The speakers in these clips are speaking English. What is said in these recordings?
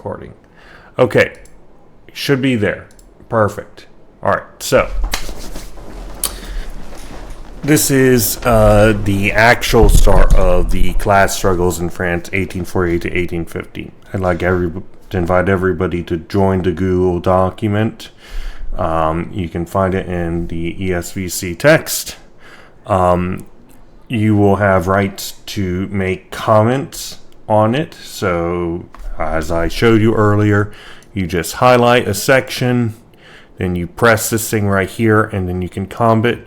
recording. Okay, should be there. Perfect. Alright, so this is the actual start of the class struggles in France, 1848 to 1850. I'd like to invite everybody to join the Google document. You can find it in the ESVC text. You will have rights to make comments on it. So, as I showed you earlier, you just highlight a section, then you press this thing right here, and then you can comment.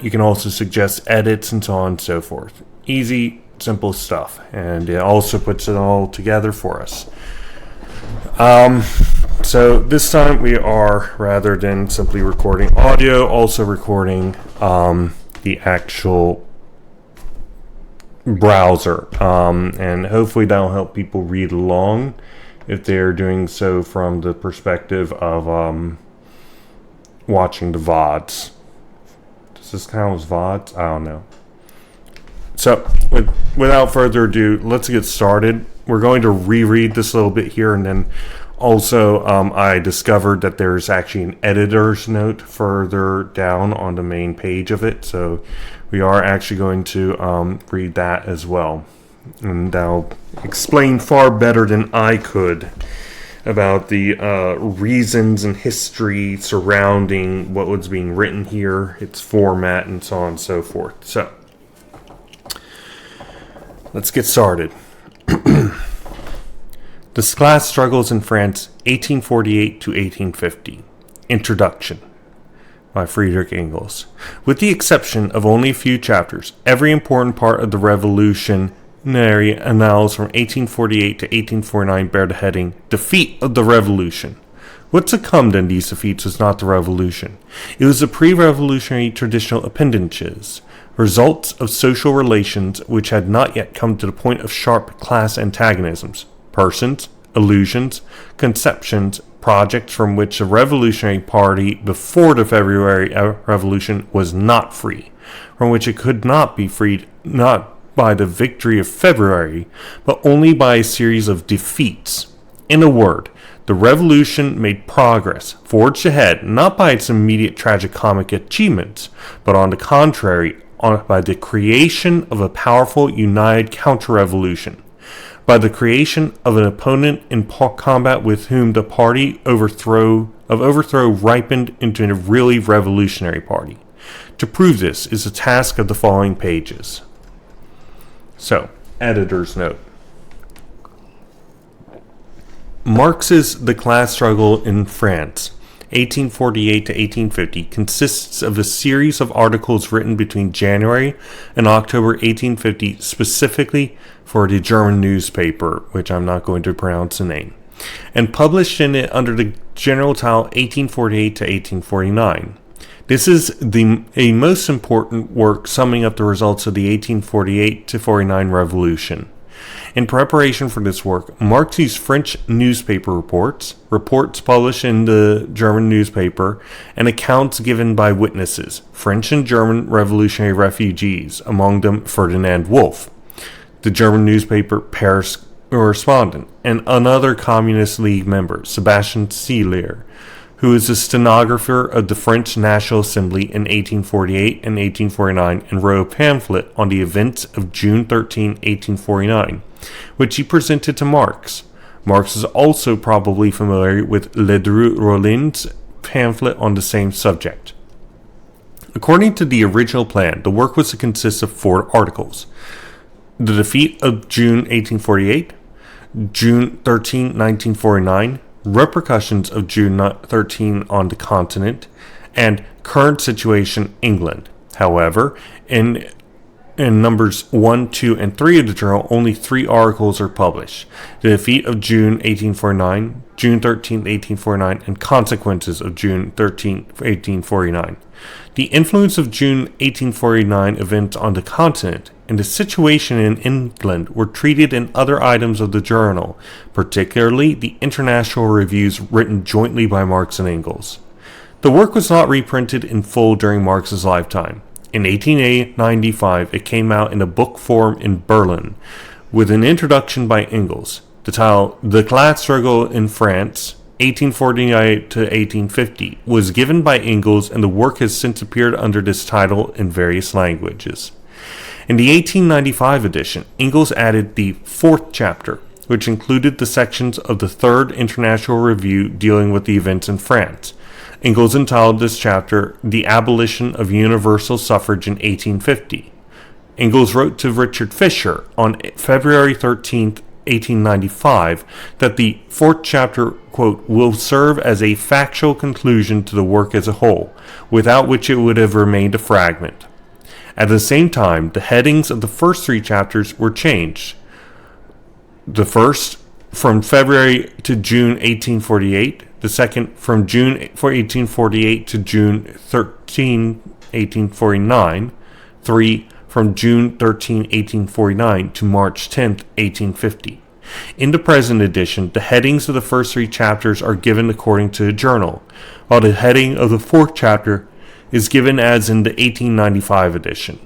You can also suggest edits and so on and so forth. Easy, simple stuff. And it also puts it all together for us. So this time we are, rather than simply recording audio, also recording the actual browser. And hopefully that'll help people read along if they're doing so from the perspective of watching the VODs. Does this count as VODs? I don't know. So, without further ado, let's get started. We're going to reread this a little bit here, and then also I discovered that there's actually an editor's note further down on the main page of it, so we are actually going to read that as well. And that'll explain far better than I could about the reasons and history surrounding what was being written here, its format, and so on and so forth. So, let's get started. The Class Struggles in France, 1848 to 1850. Introduction by Friedrich Engels. With the exception of only a few chapters, every important part of the revolutionary annals from 1848 to 1849 bear the heading, Defeat of the Revolution. What succumbed in these defeats was not the revolution. It was the pre-revolutionary traditional appendages, results of social relations which had not yet come to the point of sharp class antagonisms, persons, illusions, conceptions, projects from which the revolutionary party before the February Revolution was not free, from which it could not be freed, not by the victory of February, but only by a series of defeats. In a word, the revolution made progress, forged ahead, not by its immediate tragicomic achievements, but on the contrary, by the creation of a powerful, united counter-revolution, by the creation of an opponent in combat with whom the party overthrow ripened into a really revolutionary party. To prove this is the task of the following pages. So, editor's note. Marx's The Class Struggle in France, 1848 to 1850, consists of a series of articles written between January and October 1850, specifically for the German newspaper, which I'm not going to pronounce the name, and published in it under the general title 1848 to 1849. This is a most important work summing up the results of the 1848 to 49 revolution. In preparation for this work, Marx used French newspaper reports published in the German newspaper, and accounts given by witnesses, French and German revolutionary refugees, among them Ferdinand Wolff, the German newspaper Paris correspondent, and another Communist League member, Sebastian Seelier, who is a stenographer of the French National Assembly in 1848 and 1849, and wrote a pamphlet on the events of June 13, 1849, which he presented to Marx. Marx is also probably familiar with Ledru-Rollin's pamphlet on the same subject. According to the original plan, the work was to consist of 4 articles. The defeat of June 1848, June 13, 1949, repercussions of June 13 on the continent, and current situation England. However, in numbers 1, 2, and 3 of the journal, only 3 articles are published. The defeat of June 1849, June 13, 1849, and consequences of June 13, 1849. The influence of June 1849 events on the continent and the situation in England were treated in other items of the journal, particularly the international reviews written jointly by Marx and Engels. The work was not reprinted in full during Marx's lifetime. In 1895, it came out in a book form in Berlin, with an introduction by Engels. The title, The Class Struggle in France, 1849 to 1850, was given by Engels, and the work has since appeared under this title in various languages. In the 1895 edition, Engels added the fourth chapter, which included the sections of the Third International Review dealing with the events in France. Engels entitled this chapter The Abolition of Universal Suffrage in 1850. Engels wrote to Richard Fisher on February 13th, 1895, that the fourth chapter, quote, will serve as a factual conclusion to the work as a whole, without which it would have remained a fragment. At the same time, the headings of the first three chapters were changed. The first from February to June 1848, the second from June 1848 to June 13, 1849, 3 from June 13, 1849 to March 10, 1850. In the present edition, the headings of the first three chapters are given according to the journal, while the heading of the fourth chapter is given as in the 1895 edition.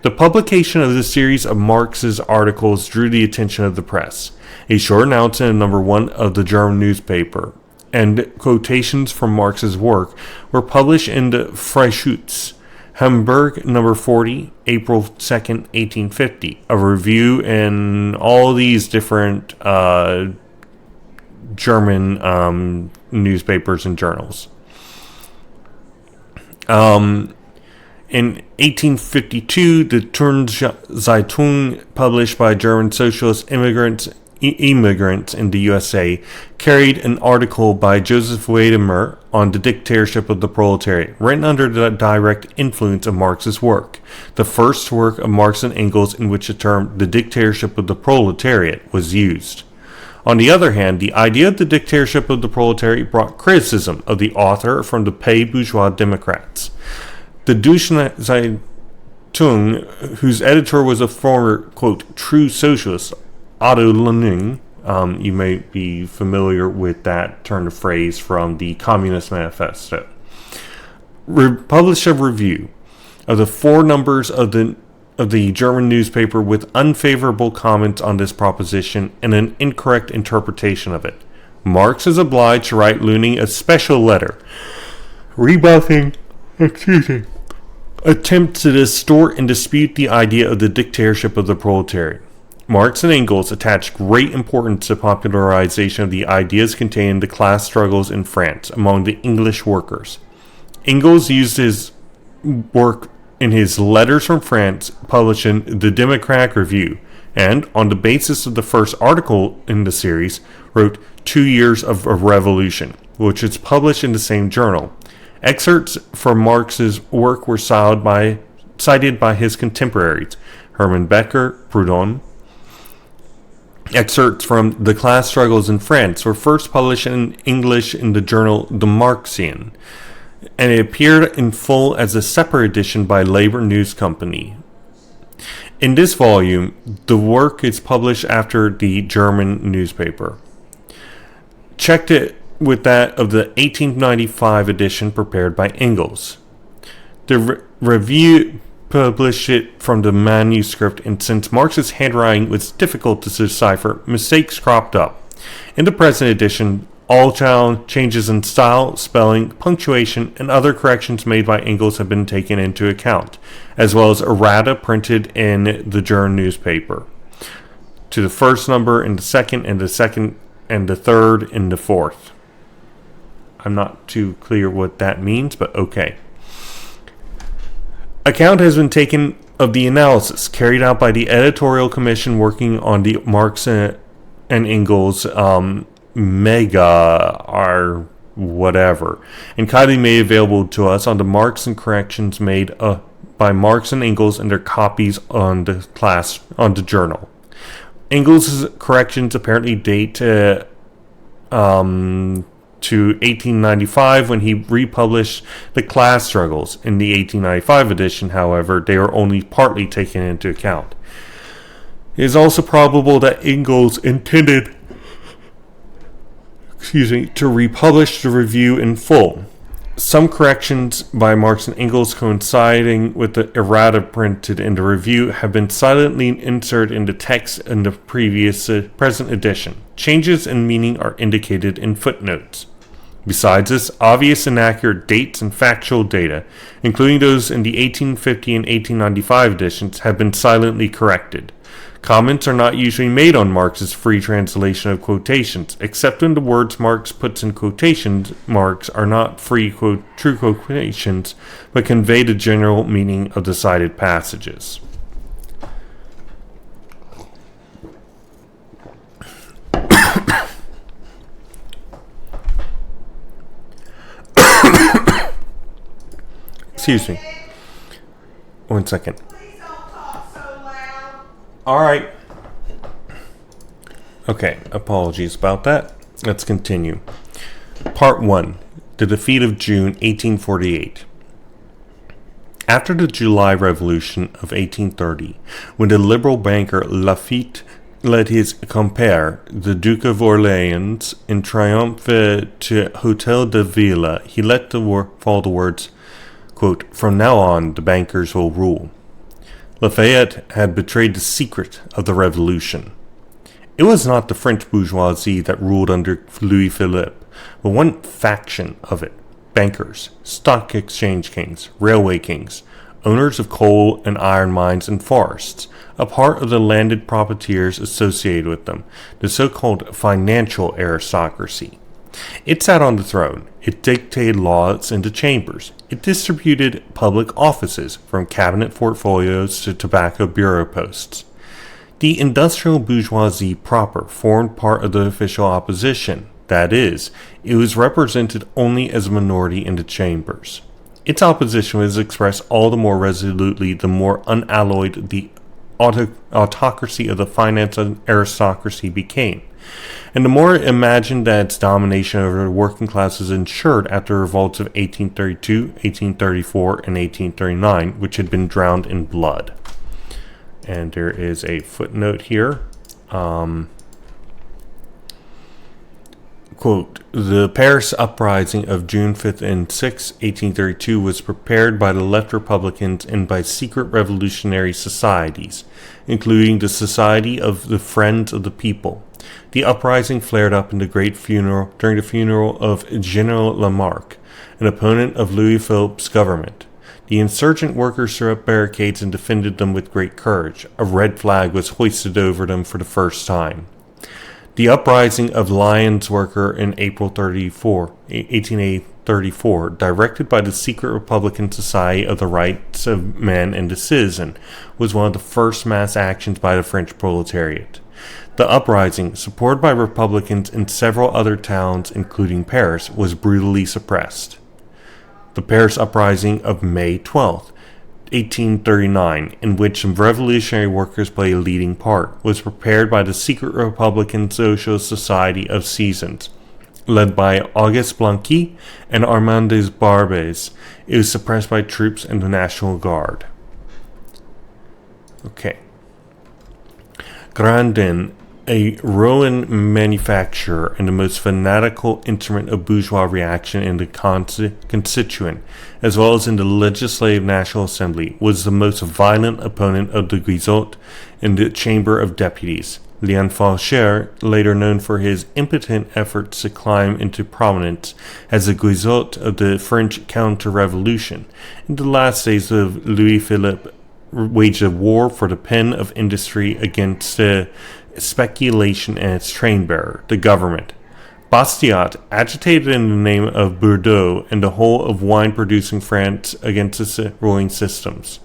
The publication of this series of Marx's articles drew the attention of the press. A short announcement in number 1 of the German newspaper and quotations from Marx's work were published in the Freischütz, Hamburg, number 40, April 2nd, 1850. A review in all these different German newspapers and journals. In 1852, the Turnzeitung, published by German socialist immigrants in the USA, carried an article by Joseph Weydemer on the dictatorship of the proletariat, written under the direct influence of Marx's work, the first work of Marx and Engels in which the term the dictatorship of the proletariat was used. On the other hand, the idea of the dictatorship of the proletariat brought criticism of the author from the pay bourgeois Democrats. The Turnzeitung, whose editor was a former, quote, true socialist, Otto Luning, you may be familiar with that turn of phrase from the Communist Manifesto, published a review of the 4 numbers of the German newspaper with unfavorable comments on this proposition and an incorrect interpretation of it. Marx is obliged to write Luning a special letter, rebuffing attempts to distort and dispute the idea of the dictatorship of the proletariat. Marx and Engels attached great importance to popularization of the ideas contained in the class struggles in France among the English workers. Engels used his work in his Letters from France, published in the Democratic Review, and, on the basis of the first article in the series, wrote 2 Years of a Revolution, which is published in the same journal. Excerpts from Marx's work were cited by his contemporaries, Hermann Becker, Proudhon. Excerpts from The Class Struggles in France were first published in English in the journal The Marxian, and it appeared in full as a separate edition by Labor News Company. In this volume, the work is published after the German newspaper. Checked it with that of the 1895 edition prepared by Engels. The review published it from the manuscript, and since Marx's handwriting was difficult to decipher, mistakes cropped up. In the present edition, all changes in style, spelling, punctuation, and other corrections made by Engels have been taken into account, as well as errata printed in the German newspaper, to the first number in the second, and the third in the fourth. I'm not too clear what that means, but okay. Account has been taken of the analysis carried out by the editorial commission working on the Marx and Engels mega or whatever, and kindly made available to us on the marks and corrections made by Marx and Engels and their copies on the journal. Engels' corrections apparently date to 1895 when he republished The Class Struggles. In the 1895 edition, however, they are only partly taken into account. It is also probable that Engels intended to republish the review in full, Some corrections by Marx and Engels coinciding with the errata printed in the review have been silently inserted in the text in the present edition. Changes in meaning are indicated in footnotes. Besides this, obvious inaccurate dates and factual data, including those in the 1850 and 1895 editions, have been silently corrected. Comments are not usually made on Marx's free translation of quotations, except when the words Marx puts in quotation marks are not true quotations, but convey the general meaning of the cited passages. Excuse me. 1 second. Please don't talk so loud. All right. Okay, apologies about that. Let's continue. Part 1. The defeat of June 1848. After the July Revolution of 1830, when the liberal banker Lafitte led his compere, the Duke of Orleans, in triumph to Hôtel de Ville, he let fall the words, quote, "From now on, the bankers will rule." Lafayette had betrayed the secret of the revolution. It was not the French bourgeoisie that ruled under Louis Philippe, but one faction of it: bankers, stock exchange kings, railway kings, owners of coal and iron mines and forests, a part of the landed profiteers associated with them, the so-called financial aristocracy. It sat on the throne. It dictated laws in the chambers. It distributed public offices, from cabinet portfolios to tobacco bureau posts. The industrial bourgeoisie proper formed part of the official opposition. That is, it was represented only as a minority in the chambers. Its opposition was expressed all the more resolutely the more unalloyed the autocracy of the finance aristocracy became, and the more it imagined that its domination over the working class was ensured after the revolts of 1832, 1834, and 1839, which had been drowned in blood. And there is a footnote here. Quote, "The Paris uprising of June 5th and 6th, 1832 was prepared by the left Republicans and by secret revolutionary societies, including the Society of the Friends of the People. The uprising flared up in during the funeral of General Lamarck, an opponent of Louis Philippe's government. The insurgent workers threw up barricades and defended them with great courage. A red flag was hoisted over them for the first time. The uprising of Lyons Worker in April 1834, directed by the secret Republican Society of the Rights of Man and the Citizen, was one of the first mass actions by the French proletariat. The uprising, supported by Republicans in several other towns, including Paris, was brutally suppressed. The Paris uprising of May 12th, 1839, in which revolutionary workers play a leading part, was prepared by the secret Republican Social Society of Seasons, led by Auguste Blanqui and Armand des Barbes. It was suppressed by troops and the National Guard." Okay. Grandin, a Rouen manufacturer and the most fanatical instrument of bourgeois reaction in the Constituent, as well as in the Legislative National Assembly, was the most violent opponent of the Guizot in the Chamber of Deputies. Léon Faucher, later known for his impotent efforts to climb into prominence as the Guizot of the French counterrevolution, in the last days of Louis Philippe, waged a war for the pen of industry against speculation and its train bearer, the government. Bastiat agitated in the name of Bordeaux and the whole of wine-producing France against its ruling systems.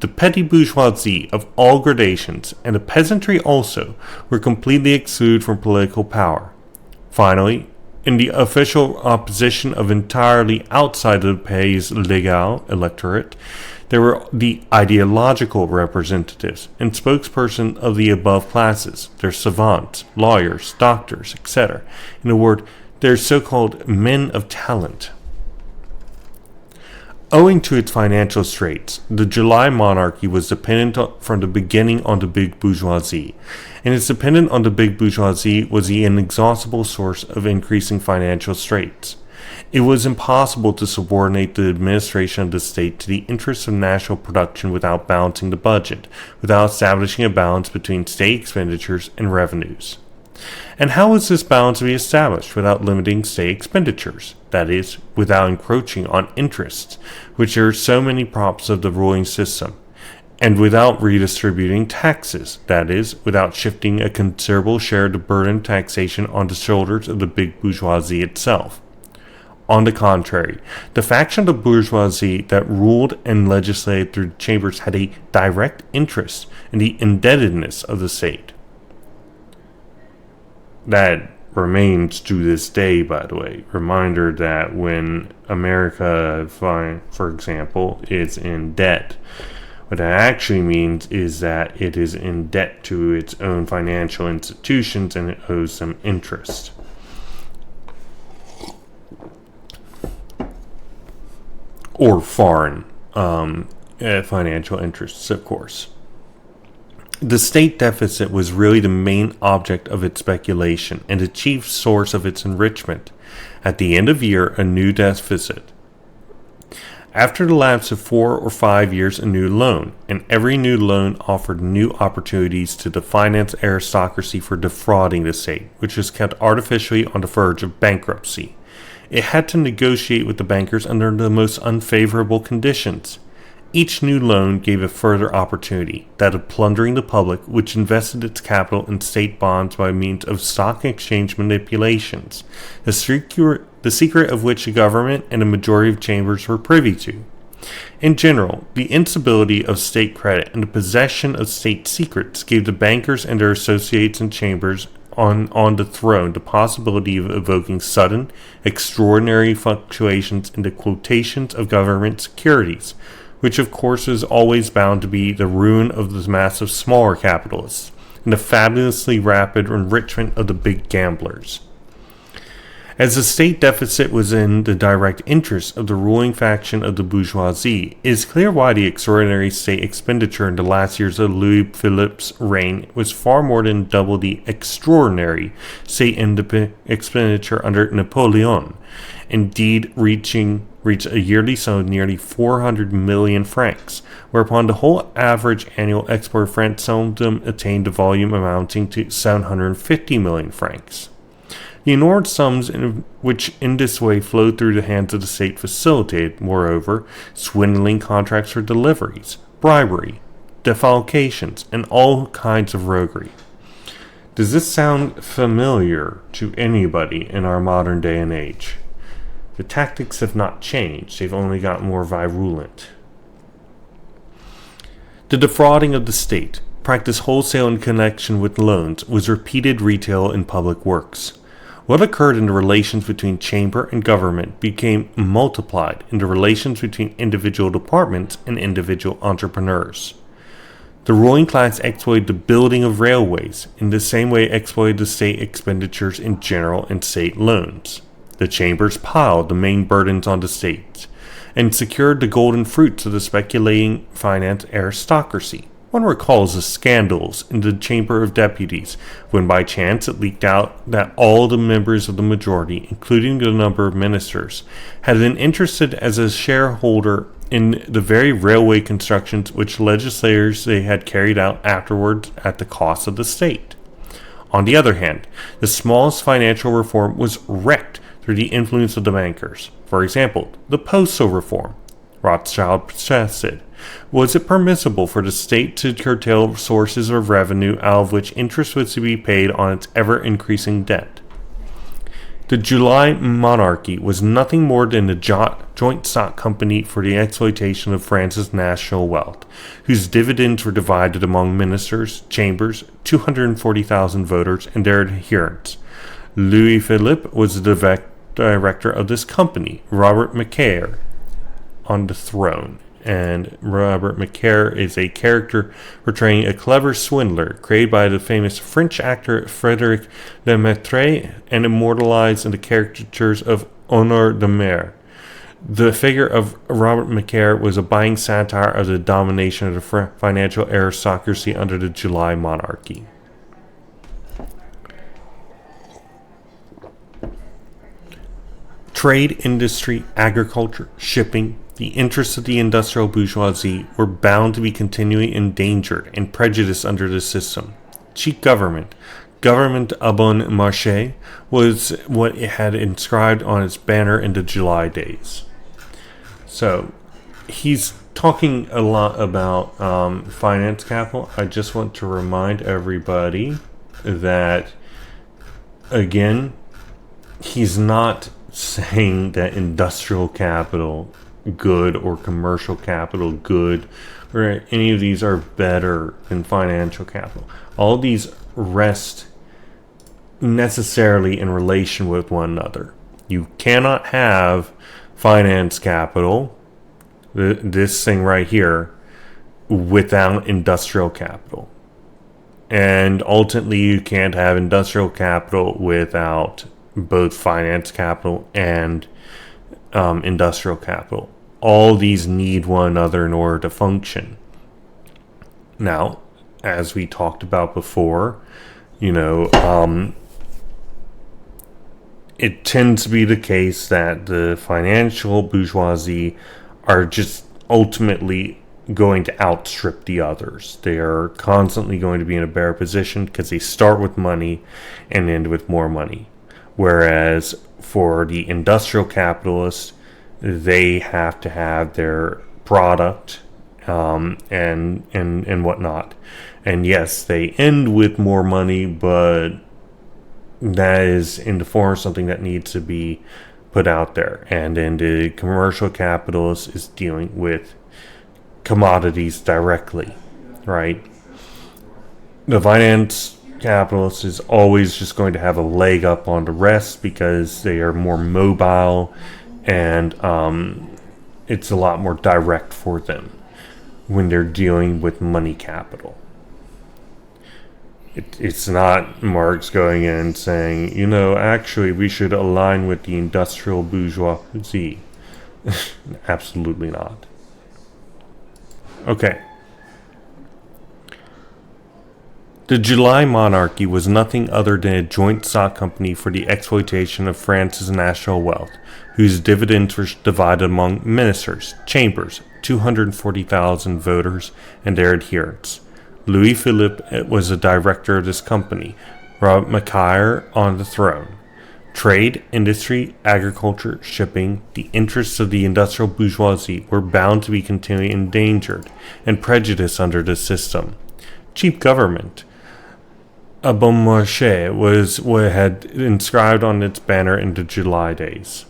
The petty bourgeoisie of all gradations, and the peasantry also, were completely excluded from political power. Finally, in the official opposition of entirely outside of the pays légal electorate, there were the ideological representatives and spokespersons of the above classes, their savants, lawyers, doctors, etc. In a word, their so-called men of talent. Owing to its financial straits, the July monarchy was dependent from the beginning on the big bourgeoisie, and its dependence on the big bourgeoisie was the inexhaustible source of increasing financial straits. It was impossible to subordinate the administration of the state to the interests of national production without balancing the budget, without establishing a balance between state expenditures and revenues. And how was this balance to be established without limiting state expenditures? That is, without encroaching on interests, which are so many props of the ruling system, and without redistributing taxes, that is, without shifting a considerable share of the burden of taxation on the shoulders of the big bourgeoisie itself. On the contrary, the faction of the bourgeoisie that ruled and legislated through the chambers had a direct interest in the indebtedness of the state. That remains to this day, by the way. Reminder that when America, for example, is in debt, what that actually means is that it is in debt to its own financial institutions and it owes them interest. Or foreign financial interests, of course. The state deficit was really the main object of its speculation and the chief source of its enrichment. At the end of year, a new deficit. After the lapse of 4 or 5 years, a new loan, and every new loan offered new opportunities to the finance aristocracy for defrauding the state, which was kept artificially on the verge of bankruptcy. It had to negotiate with the bankers under the most unfavorable conditions. Each new loan gave a further opportunity, that of plundering the public, which invested its capital in state bonds by means of stock exchange manipulations, the secret of which the government and a majority of chambers were privy to. In general, the instability of state credit and the possession of state secrets gave the bankers and their associates and chambers on the throne the possibility of evoking sudden, extraordinary fluctuations in the quotations of government securities, which of course is always bound to be the ruin of the mass of smaller capitalists, and the fabulously rapid enrichment of the big gamblers. As the state deficit was in the direct interest of the ruling faction of the bourgeoisie, it is clear why the extraordinary state expenditure in the last years of Louis Philippe's reign was far more than double the extraordinary state expenditure under Napoleon, indeed reached a yearly sum of nearly 400 million francs, whereupon the whole average annual export of France seldom attained a volume amounting to 750 million francs. The enormous sums which in this way flowed through the hands of the state facilitated, moreover, swindling contracts for deliveries, bribery, defalcations, and all kinds of roguery. Does this sound familiar to anybody in our modern day and age? The tactics have not changed, they've only got more virulent. The defrauding of the state, practiced wholesale in connection with loans, was repeated retail in public works. What occurred in the relations between chamber and government became multiplied in the relations between individual departments and individual entrepreneurs. The ruling class exploited the building of railways, in the same way exploited the state expenditures in general and state loans. The chambers piled the main burdens on the states, and secured the golden fruits of the speculating finance aristocracy. One recalls the scandals in the Chamber of Deputies, when by chance it leaked out that all the members of the majority, including the number of ministers, had been interested as a shareholder in the very railway constructions which legislators they had carried out afterwards at the cost of the state. On the other hand, the smallest financial reform was wrecked through the influence of the bankers. For example, the postal reform. Rothschild protested. Was it permissible for the state to curtail sources of revenue out of which interest was to be paid on its ever-increasing debt? The July monarchy was nothing more than a joint stock company for the exploitation of France's national wealth, whose dividends were divided among ministers, chambers, 240,000 voters, and their adherents. Louis Philippe was the director of this company, Robert Macaire, on the throne. And Robert Macaire is a character portraying a clever swindler created by the famous French actor Frédéric Lemaitre and immortalized in the caricatures of Honor de Mer. The figure of Robert Macaire was a biting satire of the domination of the financial aristocracy under the July monarchy. Trade, industry, agriculture, shipping, the interests of the industrial bourgeoisie were bound to be continually endangered and prejudiced under the system. Cheap government, government bon marché, was what it had inscribed on its banner in the July days. So, he's talking a lot about finance capital. I just want to remind everybody that, again, he's not saying that industrial capital good or commercial capital good or any of these are better than financial capital. All these rest necessarily in relation with one another. You cannot have finance capital, this thing right here, without industrial capital. And ultimately you can't have industrial capital without both finance capital and industrial capital. All these need one another in order to function. Now, as we talked about before, it tends to be the case that the financial bourgeoisie are just ultimately going to outstrip the others. They are constantly going to be in a better position because they start with money and end with more money. Whereas for the industrial capitalists, they have to have their product and whatnot. And yes, they end with more money, but that is in the form of something that needs to be put out there. And then the commercial capitalist is dealing with commodities directly, right? The finance capitalist is always just going to have a leg up on the rest because they are more mobile and it's a lot more direct for them when they're dealing with money capital. It's not Marx going in and saying, actually we should align with the industrial bourgeoisie. Absolutely not. Okay. The July monarchy was nothing other than a joint stock company for the exploitation of France's national wealth, whose dividends were divided among ministers, chambers, 240,000 voters, and their adherents. Louis Philippe was the director of this company, Robert Macaire on the throne. Trade, industry, agriculture, shipping, the interests of the industrial bourgeoisie were bound to be continually endangered and prejudiced under the system. Cheap government, a bon marché, was what it had inscribed on its banner in the July days.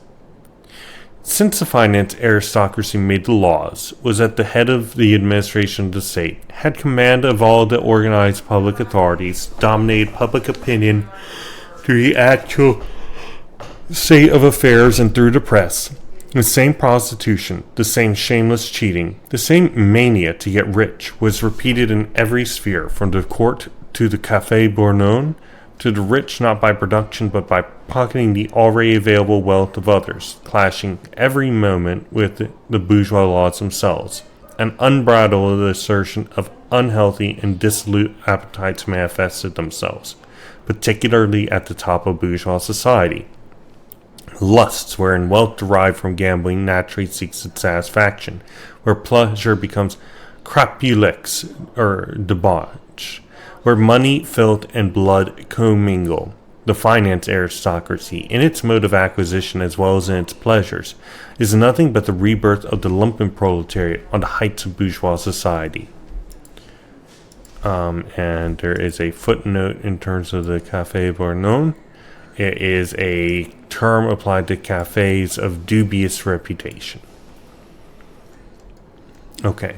Since the finance aristocracy made the laws, was at the head of the administration of the state, had command of all the organized public authorities, dominated public opinion through the actual state of affairs and through the press, the same prostitution, the same shameless cheating, the same mania to get rich was repeated in every sphere, from the court to the Café Bournon, to the rich not by production but by pocketing the already available wealth of others, clashing every moment with the bourgeois laws themselves. An unbridled assertion of unhealthy and dissolute appetites manifested themselves, particularly at the top of bourgeois society. Lusts, wherein wealth derived from gambling naturally seeks its satisfaction, where pleasure becomes crapulix, or debauch, where money, filth, and blood commingle. The finance aristocracy, in its mode of acquisition as well as in its pleasures, is nothing but the rebirth of the lumpen proletariat on the heights of bourgeois society. And there is a footnote in terms of the Café Bournon. It is a term applied to cafes of dubious reputation. Okay.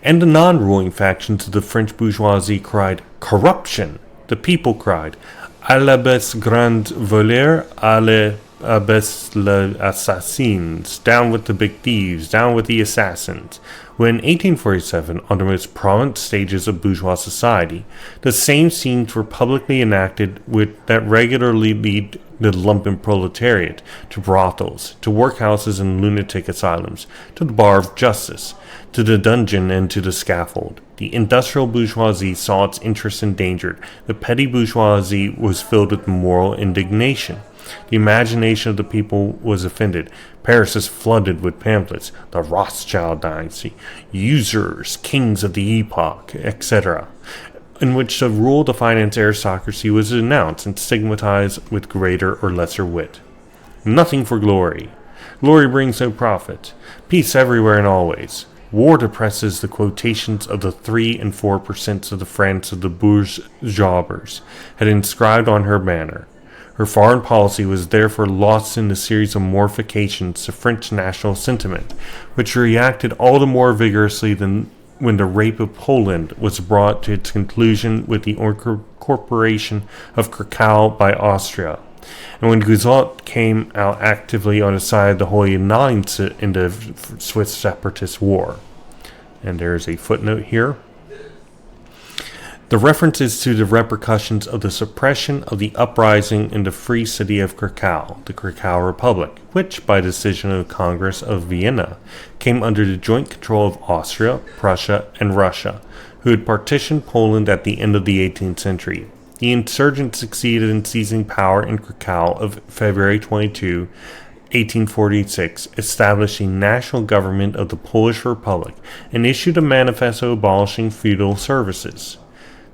And the non-ruling factions of the French bourgeoisie cried, corruption! The people cried, à la baisse grand voleur, à la baisse les assassins, down with the big thieves, down with the assassins. When in 1847, on the most prominent stages of bourgeois society, the same scenes were publicly enacted that regularly lead the lumpen proletariat to brothels, to workhouses and lunatic asylums, to the bar of justice, to the dungeon and to the scaffold. The industrial bourgeoisie saw its interests endangered. The petty bourgeoisie was filled with moral indignation. The imagination of the people was offended. Paris is flooded with pamphlets, the Rothschild dynasty, usurers, kings of the epoch, etc., in which the rule of the finance aristocracy was denounced and stigmatized with greater or lesser wit. Nothing for glory. Glory brings no profit. Peace everywhere and always. War depresses the quotations of the 3 and 4% of the France of the bourgeois had inscribed on her banner. Her foreign policy was therefore lost in a series of mortifications to French national sentiment, which reacted all the more vigorously than when the rape of Poland was brought to its conclusion with the incorporation of Krakow by Austria, and when Guizot came out actively on the side of the Holy Alliance in the Swiss separatist war. And there is a footnote here. The reference is to the repercussions of the suppression of the uprising in the free city of Krakow, the Krakow Republic, which, by decision of the Congress of Vienna, came under the joint control of Austria, Prussia, and Russia, who had partitioned Poland at the end of the 18th century. The insurgents succeeded in seizing power in Krakow of February 22, 1846, established a national government of the Polish Republic, and issued a manifesto abolishing feudal services.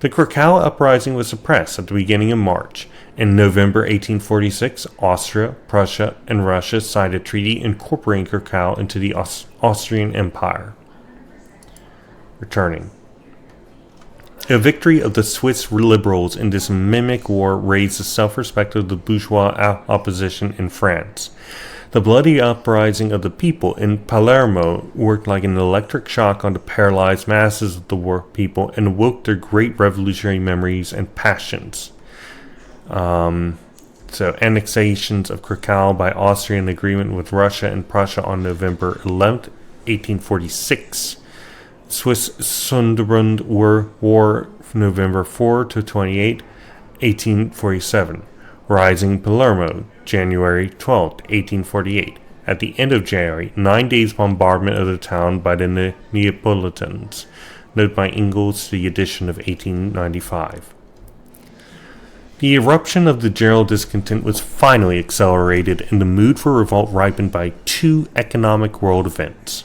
The Krakow uprising was suppressed at the beginning of March. In November 1846, Austria, Prussia, and Russia signed a treaty incorporating Krakow into the Austrian Empire. Returning. A victory of the Swiss liberals in this mimic war raised the self-respect of the bourgeois opposition in France. The bloody uprising of the people in Palermo worked like an electric shock on the paralyzed masses of the people and awoke their great revolutionary memories and passions. So annexations of Krakow by Austria in agreement with Russia and Prussia on November 11th, 1846. Swiss Sonderbund War November 4 to 28, 1847. Rising Palermo, January 12, 1848. At the end of January, 9 days bombardment of the town by the Neapolitans. Note by Ingalls to the edition of 1895. The eruption of the general discontent was finally accelerated, and the mood for revolt ripened by 2 economic world events: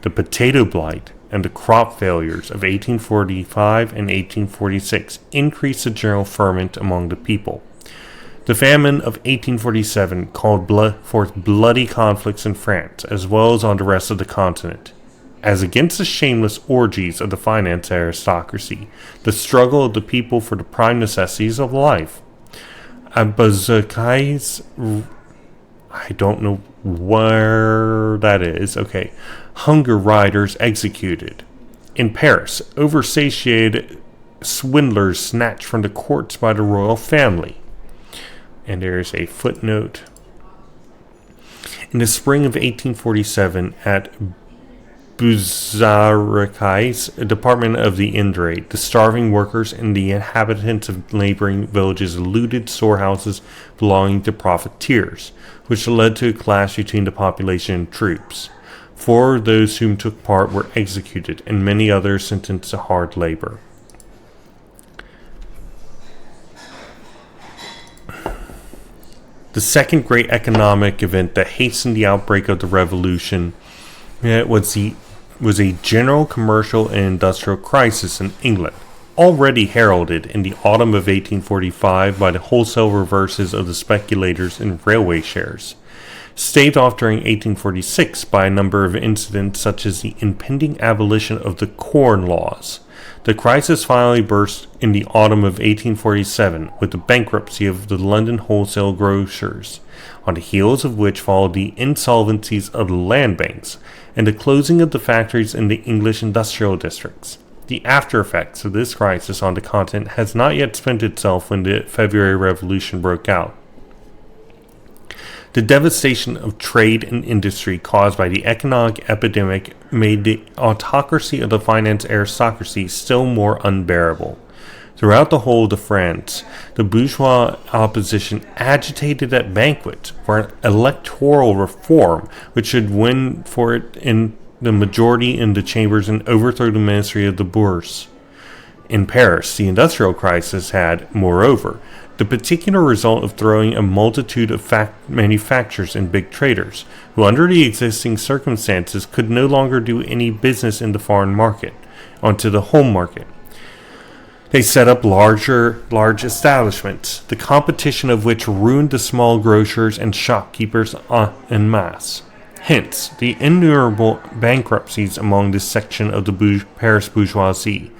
the potato blight and the crop failures of 1845 and 1846 increased the general ferment among the people. The famine of 1847 called forth bloody conflicts in France, as well as on the rest of the continent. As against the shameless orgies of the finance aristocracy, the struggle of the people for the prime necessities of life. Abazakais, I don't know where that is. Okay. Hunger riders executed. In Paris, oversatiated swindlers snatched from the courts by the royal family. And there is a footnote. In the spring of 1847, at Buzaracais, a department of the Indre, the starving workers and the inhabitants of neighboring villages looted storehouses belonging to profiteers, which led to a clash between the population and troops. 4 of those whom took part were executed, and many others sentenced to hard labor. The second great economic event that hastened the outbreak of the revolution was a general commercial and industrial crisis in England, already heralded in the autumn of 1845 by the wholesale reverses of the speculators in railway shares, staved off during 1846 by a number of incidents such as the impending abolition of the Corn Laws. The crisis finally burst in the autumn of 1847 with the bankruptcy of the London wholesale grocers, on the heels of which followed the insolvencies of the land banks and the closing of the factories in the English industrial districts. The after effects of this crisis on the continent has not yet spent itself when the February Revolution broke out. The devastation of trade and industry caused by the economic epidemic made the autocracy of the finance aristocracy still more unbearable. Throughout the whole of France, the bourgeois opposition agitated at banquets for an electoral reform which should win for it in the majority in the chambers and overthrow the ministry of the bourgeois. In Paris, the industrial crisis had, moreover, the particular result of throwing a multitude of manufacturers and big traders, who under the existing circumstances could no longer do any business in the foreign market, onto the home market. They set up large establishments, the competition of which ruined the small grocers and shopkeepers en masse. Hence, the innumerable bankruptcies among this section of the Paris bourgeoisie,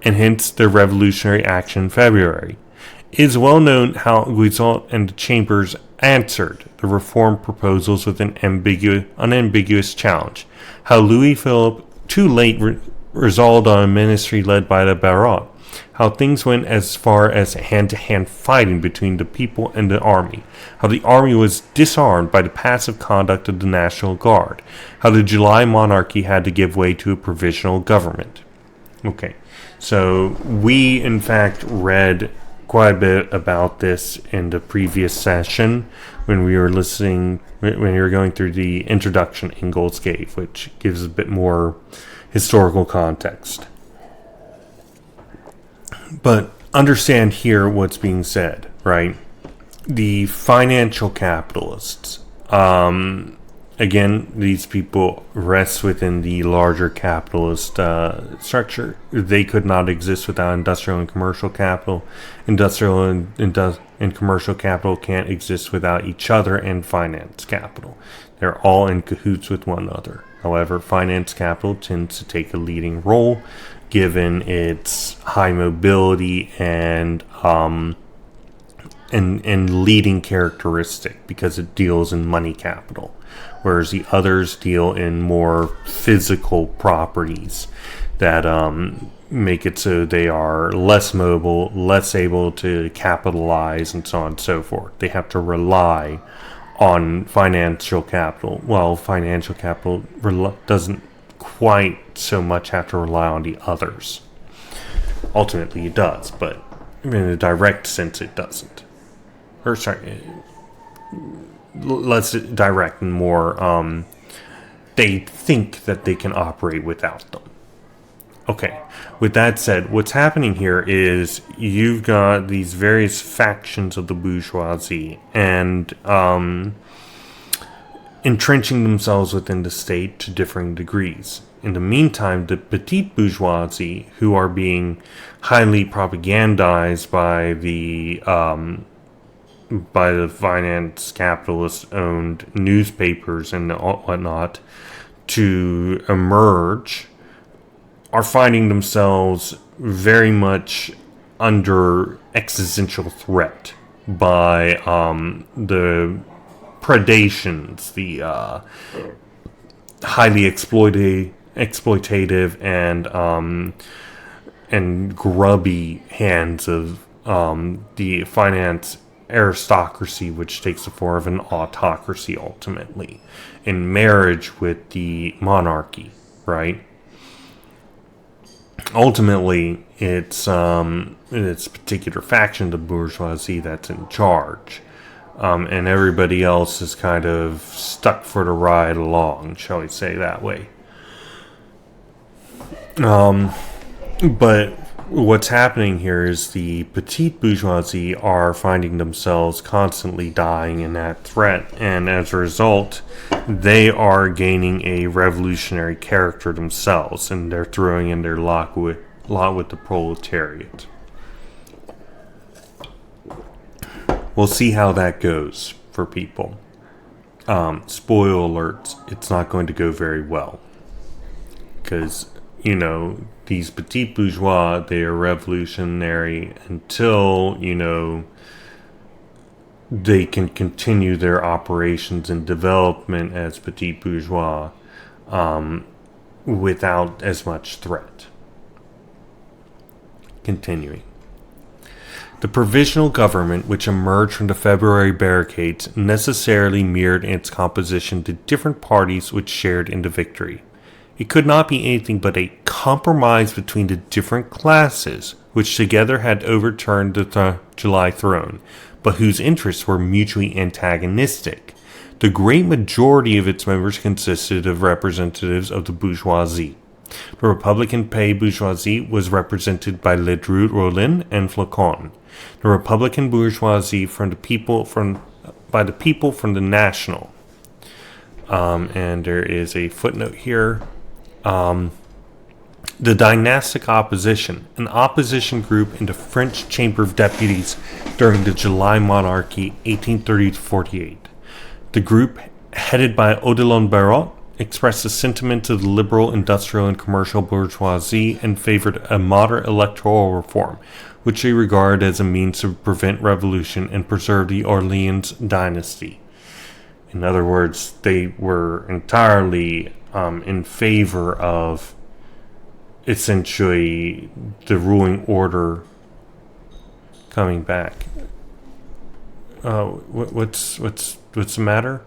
and hence their revolutionary action in February. It is well known how Guizot and the Chambers answered the reform proposals with an unambiguous challenge, how Louis Philippe too late resolved on a ministry led by the Baron, how things went as far as hand-to-hand fighting between the people and the army, how the army was disarmed by the passive conduct of the National Guard, how the July monarchy had to give way to a provisional government. Okay, so we in fact read quite a bit about this in the previous session when we were going through the introduction Engels gave, which gives a bit more historical context. But understand here what's being said, right? The financial capitalists, again, these people rest within the larger capitalist structure. They could not exist without industrial and commercial capital. Industrial and commercial capital can't exist without each other and finance capital. They're all in cahoots with one another. However, finance capital tends to take a leading role given its high mobility and leading characteristic because it deals in money capital, whereas the others deal in more physical properties that make it so they are less mobile, less able to capitalize, and so on and so forth. They have to rely on financial capital. Well, financial capital doesn't quite so much have to rely on the others. Ultimately, it does, but in a direct sense, it doesn't. Or sorry, less direct and more. They think that they can operate without them. Okay, with that said, what's happening here is you've got these various factions of the bourgeoisie and entrenching themselves within the state to differing degrees. In the meantime, the petite bourgeoisie, who are being highly propagandized by the finance capitalist-owned newspapers and whatnot to emerge, are finding themselves very much under existential threat by the predations, the highly exploitative and grubby hands of the finance aristocracy, which takes the form of an autocracy ultimately, in marriage with the monarchy, right? Ultimately, it's particular faction, the bourgeoisie, that's in charge. And everybody else is kind of stuck for the ride along, shall we say that way. But what's happening here is the petite bourgeoisie are finding themselves constantly dying in that threat, and as a result, they are gaining a revolutionary character themselves, and they're throwing in their lot with the proletariat. We'll see how that goes for people. Spoiler alerts, it's not going to go very well. Because, these petite bourgeois, they are revolutionary until, they can continue their operations and development as petite bourgeois without as much threat. Continuing. The provisional government, which emerged from the February barricades, necessarily mirrored in its composition the different parties which shared in the victory. It could not be anything but a compromise between the different classes, which together had overturned the July throne, but whose interests were mutually antagonistic. The great majority of its members consisted of representatives of the bourgeoisie. The Republican pay bourgeoisie was represented by Ledru Rollin and Flocon. The Republican bourgeoisie by the people from the National. And there is a footnote here. The dynastic opposition, an opposition group in the French Chamber of Deputies during the July Monarchy, 1830-48. The group, headed by Odilon Barrot, expressed the sentiments of the liberal, industrial, and commercial bourgeoisie and favored a moderate electoral reform, which they regard as a means to prevent revolution and preserve the Orleans dynasty. In other words, they were entirely in favor of essentially the ruling order coming back. What's the matter?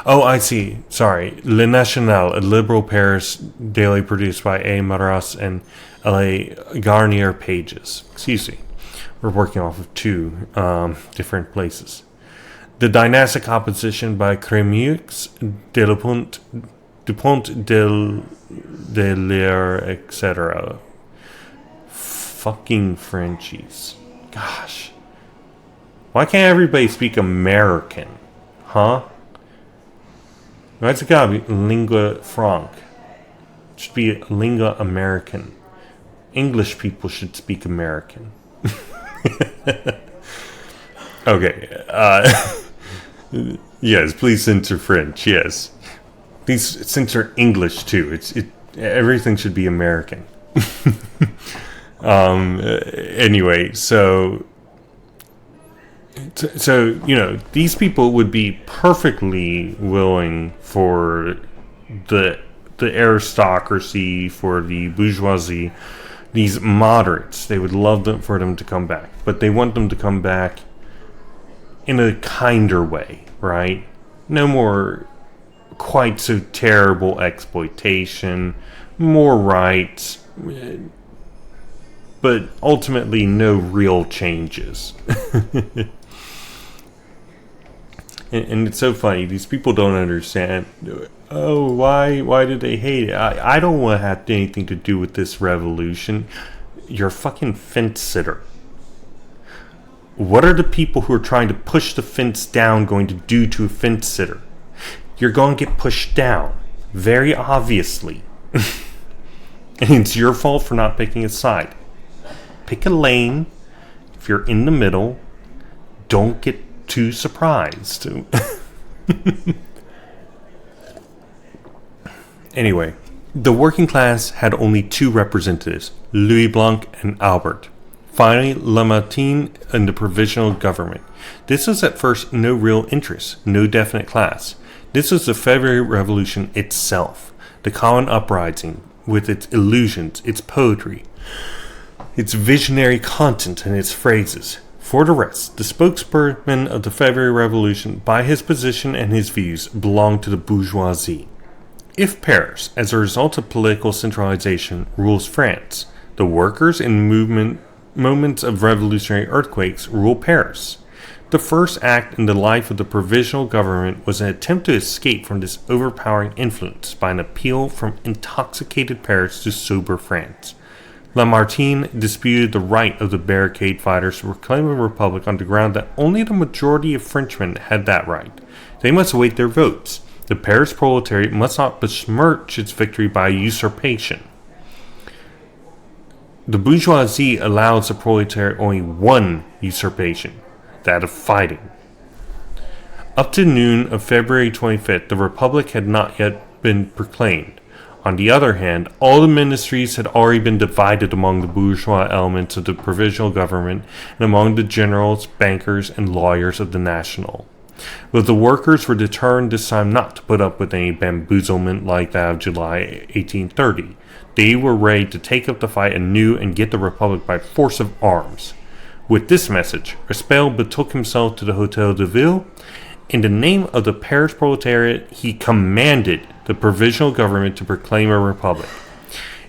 Oh, I see. Sorry. Le National, a liberal Paris daily produced by A. Maras and L.A. Garnier Pages. Excuse me. We're working off of two different places. The dynastic opposition by Crémieux, Dupont de l'Air, etc. Fucking Frenchies. Gosh. Why can't everybody speak American? Huh? Why it's gotta be lingua franc? It should be lingua American. English people should speak American. Okay. Yes, please censor French. Yes. Please censor English too. Everything should be American. Anyway, so these people would be perfectly willing for the aristocracy, for the bourgeoisie, these moderates. They would love for them to come back, but they want them to come back in a kinder way, right? No more quite so terrible exploitation, more rights, but ultimately no real changes. And it's so funny. These people don't understand. Oh, why did they hate it? I don't want to have anything to do with this revolution. You're a fucking fence sitter. What are the people who are trying to push the fence down going to do to a fence sitter? You're going to get pushed down. Very obviously. And it's your fault for not picking a side. Pick a lane. If you're in the middle, don't get too surprised. Anyway, the working class had only two representatives, Louis Blanc and Albert. Finally, Lamartine and the provisional government. This was at first no real interest, no definite class. This was the February Revolution itself, the common uprising, with its illusions, its poetry, its visionary content, and its phrases. For the rest, the spokesperson of the February Revolution, by his position and his views, belonged to the bourgeoisie. If Paris, as a result of political centralization, rules France, the workers in moments of revolutionary earthquakes rule Paris. The first act in the life of the provisional government was an attempt to escape from this overpowering influence by an appeal from intoxicated Paris to sober France. Lamartine disputed the right of the barricade fighters to proclaim a republic on the ground that only the majority of Frenchmen had that right. They must await their votes. The Paris proletariat must not besmirch its victory by usurpation. The bourgeoisie allows the proletariat only one usurpation, that of fighting. Up to noon of February 25th, the Republic had not yet been proclaimed. On the other hand, all the ministries had already been divided among the bourgeois elements of the provisional government and among the generals, bankers, and lawyers of the National. But the workers were determined this time not to put up with any bamboozlement like that of July 1830. They were ready to take up the fight anew and get the Republic by force of arms. With this message, Raspail betook himself to the Hotel de Ville. In the name of the Paris proletariat, he commanded the provisional government to proclaim a republic.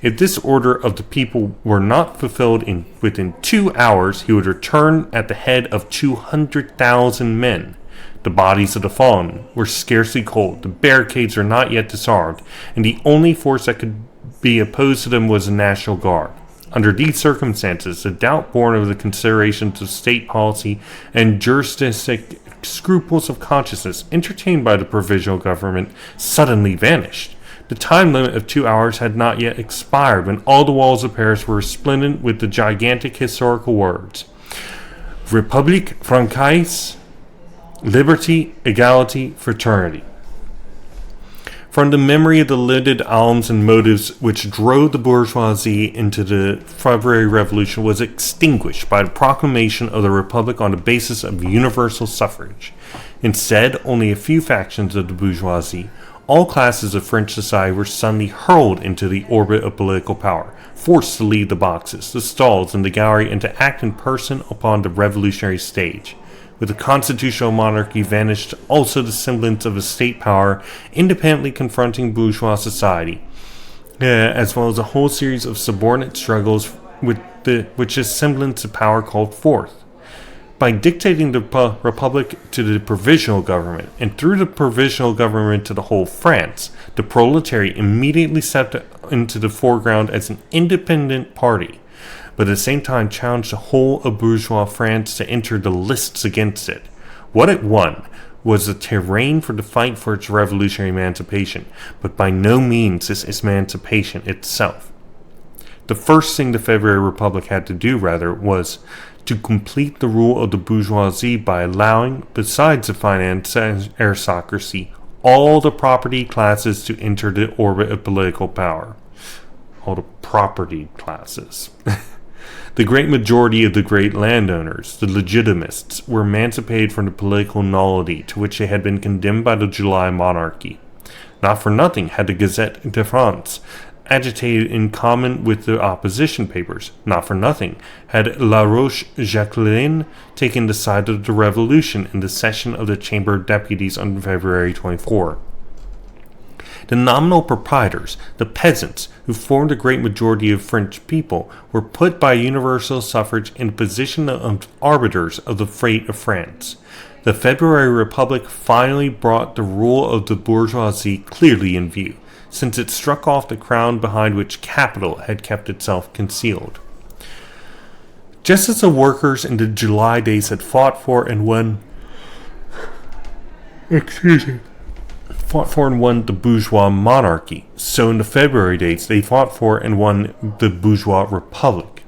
If this order of the people were not fulfilled within 2 hours, he would return at the head of 200,000 men. The bodies of the fallen were scarcely cold, the barricades were not yet disarmed, and the only force that could be opposed to them was the National Guard. Under these circumstances, the doubt born of the considerations of state policy and juristic scruples of conscience entertained by the provisional government suddenly vanished. The time limit of 2 hours had not yet expired when all the walls of Paris were resplendent with the gigantic historical words: République Française, Liberty, Equality, Fraternity. From the memory of the lidded alms and motives which drove the bourgeoisie into the February Revolution was extinguished by the proclamation of the Republic on the basis of universal suffrage. Instead, only a few factions of the bourgeoisie, all classes of French society, were suddenly hurled into the orbit of political power, forced to leave the boxes, the stalls, and the gallery, and to act in person upon the revolutionary stage. With the constitutional monarchy vanished also the semblance of a state power independently confronting bourgeois society, as well as a whole series of subordinate struggles which this semblance of power called forth. By dictating the Republic to the provisional government, and through the provisional government to the whole France, the Proletariat immediately stepped into the foreground as an independent party, but at the same time challenged the whole of bourgeois France to enter the lists against it. What it won was the terrain for the fight for its revolutionary emancipation, but by no means this emancipation itself. The first thing the February Republic had to do, rather, was to complete the rule of the bourgeoisie by allowing, besides the finance and aristocracy, all the property classes to enter the orbit of political power. All the property classes. The great majority of the great landowners, the legitimists, were emancipated from the political nullity to which they had been condemned by the July monarchy. Not for nothing had the Gazette de France agitated in common with the opposition papers. Not for nothing had La Roche-Jacqueline taken the side of the revolution in the session of the Chamber of Deputies on February 24. The nominal proprietors, the peasants, who formed the great majority of French people, were put by universal suffrage in the position of arbiters of the fate of France. The February Republic finally brought the rule of the bourgeoisie clearly in view, since it struck off the crown behind which capital had kept itself concealed. Just as the workers in the July days had fought for and won the bourgeois monarchy, so in the February days they fought for and won the bourgeois republic.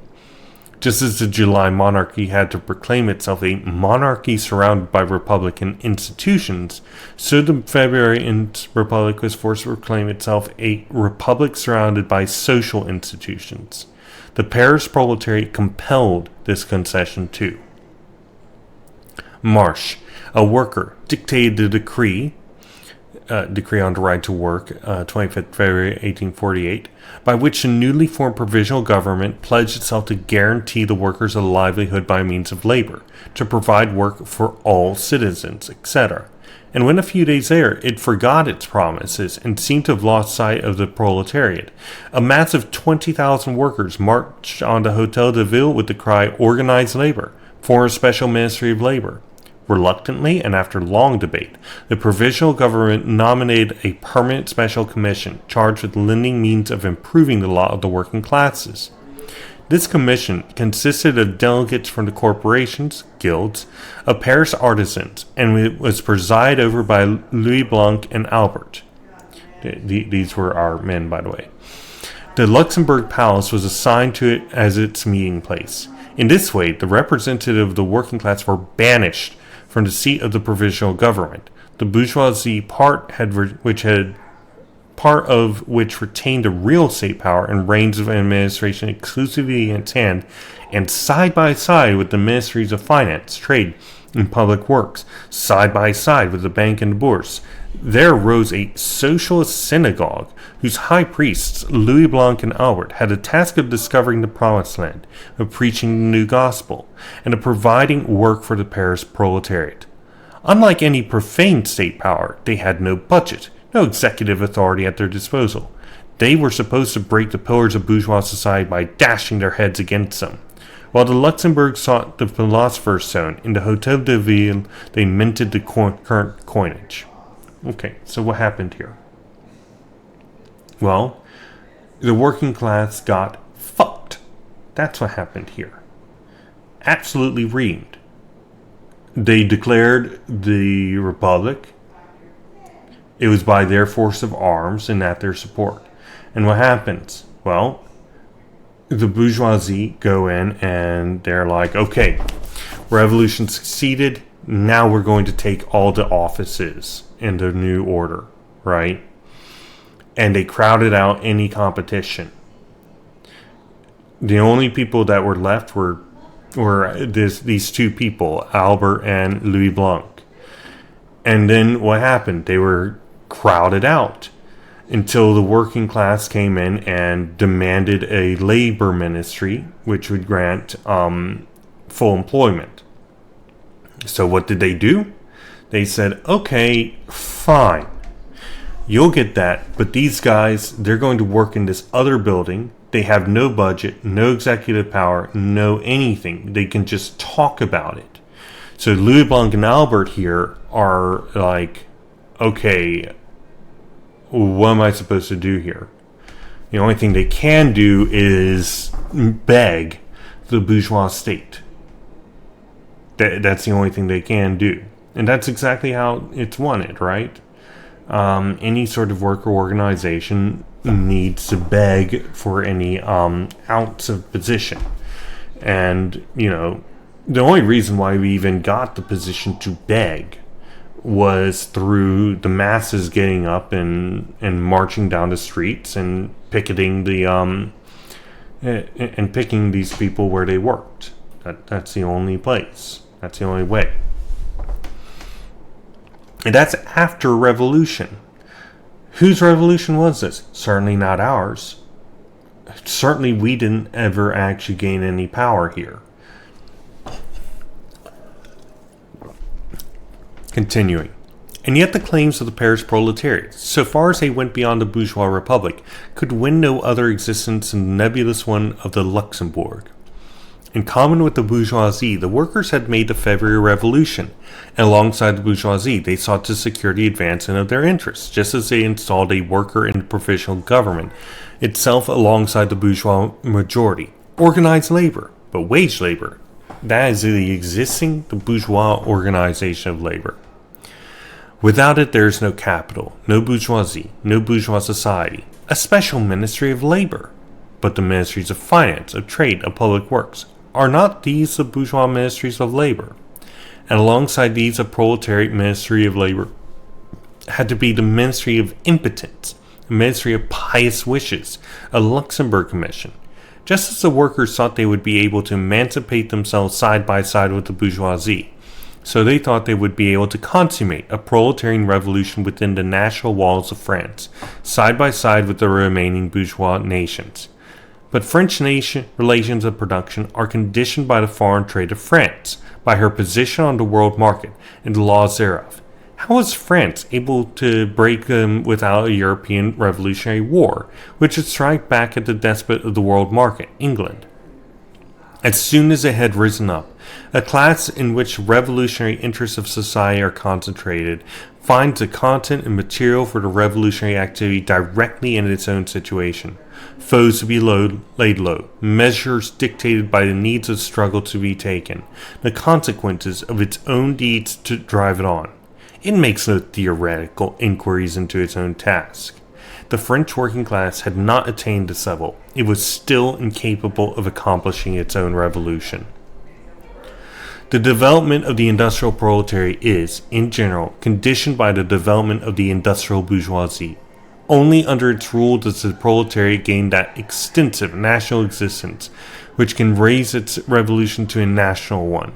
Just as the July monarchy had to proclaim itself a monarchy surrounded by republican institutions, so the February Republic was forced to proclaim itself a republic surrounded by social institutions. The Paris proletariat compelled this concession too. Marsh, a worker, dictated the decree on the right to work, 25th February 1848, by which the newly formed provisional government pledged itself to guarantee the workers a livelihood by means of labor, to provide work for all citizens, etc. And when a few days later it forgot its promises and seemed to have lost sight of the proletariat, a mass of 20,000 workers marched on the Hotel de Ville with the cry, "Organize labor, form a special ministry of labor." Reluctantly, and after long debate, the provisional government nominated a permanent special commission charged with lending means of improving the lot of the working classes. This commission consisted of delegates from the corporations, guilds, of Paris artisans, and it was presided over by Louis Blanc and Albert. These were our men, by the way. The Luxembourg Palace was assigned to it as its meeting place. In this way, the representatives of the working class were banished from the seat of the provisional government. The bourgeoisie part of which retained the real state power and reins of administration exclusively in its hand, and side by side with the ministries of finance, trade, and public works, side by side with the bank and the bourse, there rose a socialist synagogue whose high priests, Louis Blanc and Albert, had the task of discovering the promised land, of preaching the new gospel, and of providing work for the Paris proletariat. Unlike any profane state power, they had no budget, no executive authority at their disposal. They were supposed to break the pillars of bourgeois society by dashing their heads against them. While the Luxembourg sought the philosopher's stone, in the Hotel de Ville, they minted the current coinage. Okay, so what happened here? Well, the working class got fucked. That's what happened here. Absolutely reamed. They declared the Republic. It was by their force of arms and at their support. And what happens? Well, the bourgeoisie go in and they're like, okay, revolution succeeded. Now we're going to take all the offices in the new order, right? And they crowded out any competition. The only people that were left were these two people, Albert and Louis Blanc. And then what happened? They were crowded out until the working class came in and demanded a labor ministry, which would grant full employment. So what did they do? They said, okay, fine. You'll get that, but these guys, they're going to work in this other building. They have no budget, no executive power, no anything. They can just talk about it. So Louis Blanc and Albert here are like, okay, what am I supposed to do here? The only thing they can do is beg the bourgeois state. That's the only thing they can do. And that's exactly how it's wanted, right? Any sort of worker organization needs to beg for any ounce of position. And, the only reason why we even got the position to beg was through the masses getting up and marching down the streets and picketing and picking these people where they worked. That's the only place. That's the only way. And that's after revolution. Whose revolution was this? Certainly not ours. Certainly we didn't ever actually gain any power here. Continuing. And yet the claims of the Paris proletariat, so far as they went beyond the bourgeois republic, could win no other existence than the nebulous one of the Luxembourg. In common with the bourgeoisie, the workers had made the February Revolution, and alongside the bourgeoisie, they sought to secure the advancement of their interests, just as they installed a worker in the provisional government, itself alongside the bourgeois majority. Organized labor, but wage labor. That is the bourgeois organization of labor. Without it, there is no capital, no bourgeoisie, no bourgeois society, a special ministry of labor. But the ministries of finance, of trade, of public works, are not these the bourgeois ministries of labor? And alongside these, a proletariat ministry of labor had to be the ministry of impotence, a ministry of pious wishes, a Luxembourg commission. Just as the workers thought they would be able to emancipate themselves side by side with the bourgeoisie, so they thought they would be able to consummate a proletarian revolution within the national walls of France, side by side with the remaining bourgeois nations. But French relations of production are conditioned by the foreign trade of France, by her position on the world market, and the laws thereof. How was France able to break them without a European Revolutionary War, which would strike back at the despot of the world market, England? As soon as it had risen up, a class in which revolutionary interests of society are concentrated finds the content and material for the revolutionary activity directly in its own situation. Foes to be laid low, measures dictated by the needs of struggle to be taken, the consequences of its own deeds to drive it on. It makes no theoretical inquiries into its own task. The French working class had not attained this level. It was still incapable of accomplishing its own revolution. The development of the industrial proletariat is, in general, conditioned by the development of the industrial bourgeoisie. Only under its rule does the proletariat gain that extensive national existence which can raise its revolution to a national one.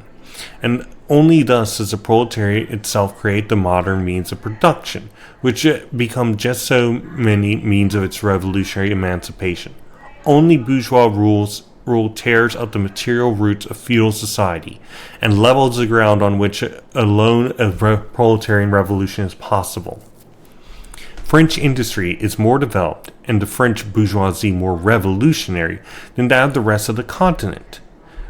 And only thus does the proletariat itself create the modern means of production, which become just so many means of its revolutionary emancipation. Only bourgeois rule tears up the material roots of feudal society and levels the ground on which alone a proletarian revolution is possible. French industry is more developed and the French bourgeoisie more revolutionary than that of the rest of the continent.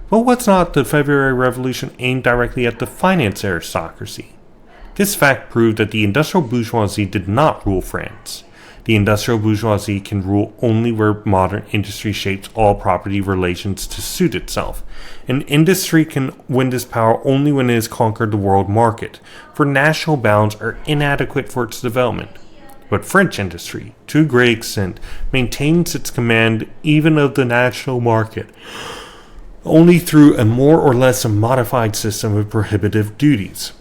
But was not the February Revolution aimed directly at the finance aristocracy? This fact proved that the industrial bourgeoisie did not rule France. The industrial bourgeoisie can rule only where modern industry shapes all property relations to suit itself. And industry can win this power only when it has conquered the world market, for national bounds are inadequate for its development. But French industry, to a great extent, maintains its command even of the national market, only through a more or less modified system of prohibitive duties.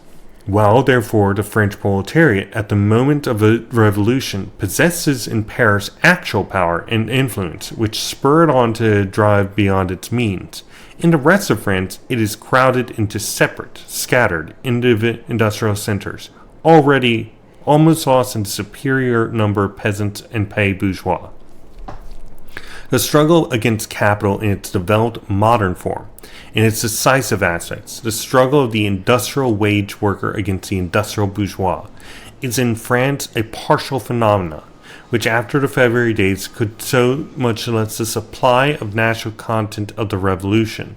While, therefore, the French proletariat, at the moment of the revolution, possesses in Paris actual power and influence, which spur it on to drive beyond its means, in the rest of France it is crowded into separate, scattered, industrial centers, already almost lost in the superior number of peasants and pay bourgeois. The struggle against capital in its developed modern form, in its decisive aspects, the struggle of the industrial wage worker against the industrial bourgeois, is in France a partial phenomenon, which after the February days could so much less the supply of national content of the revolution.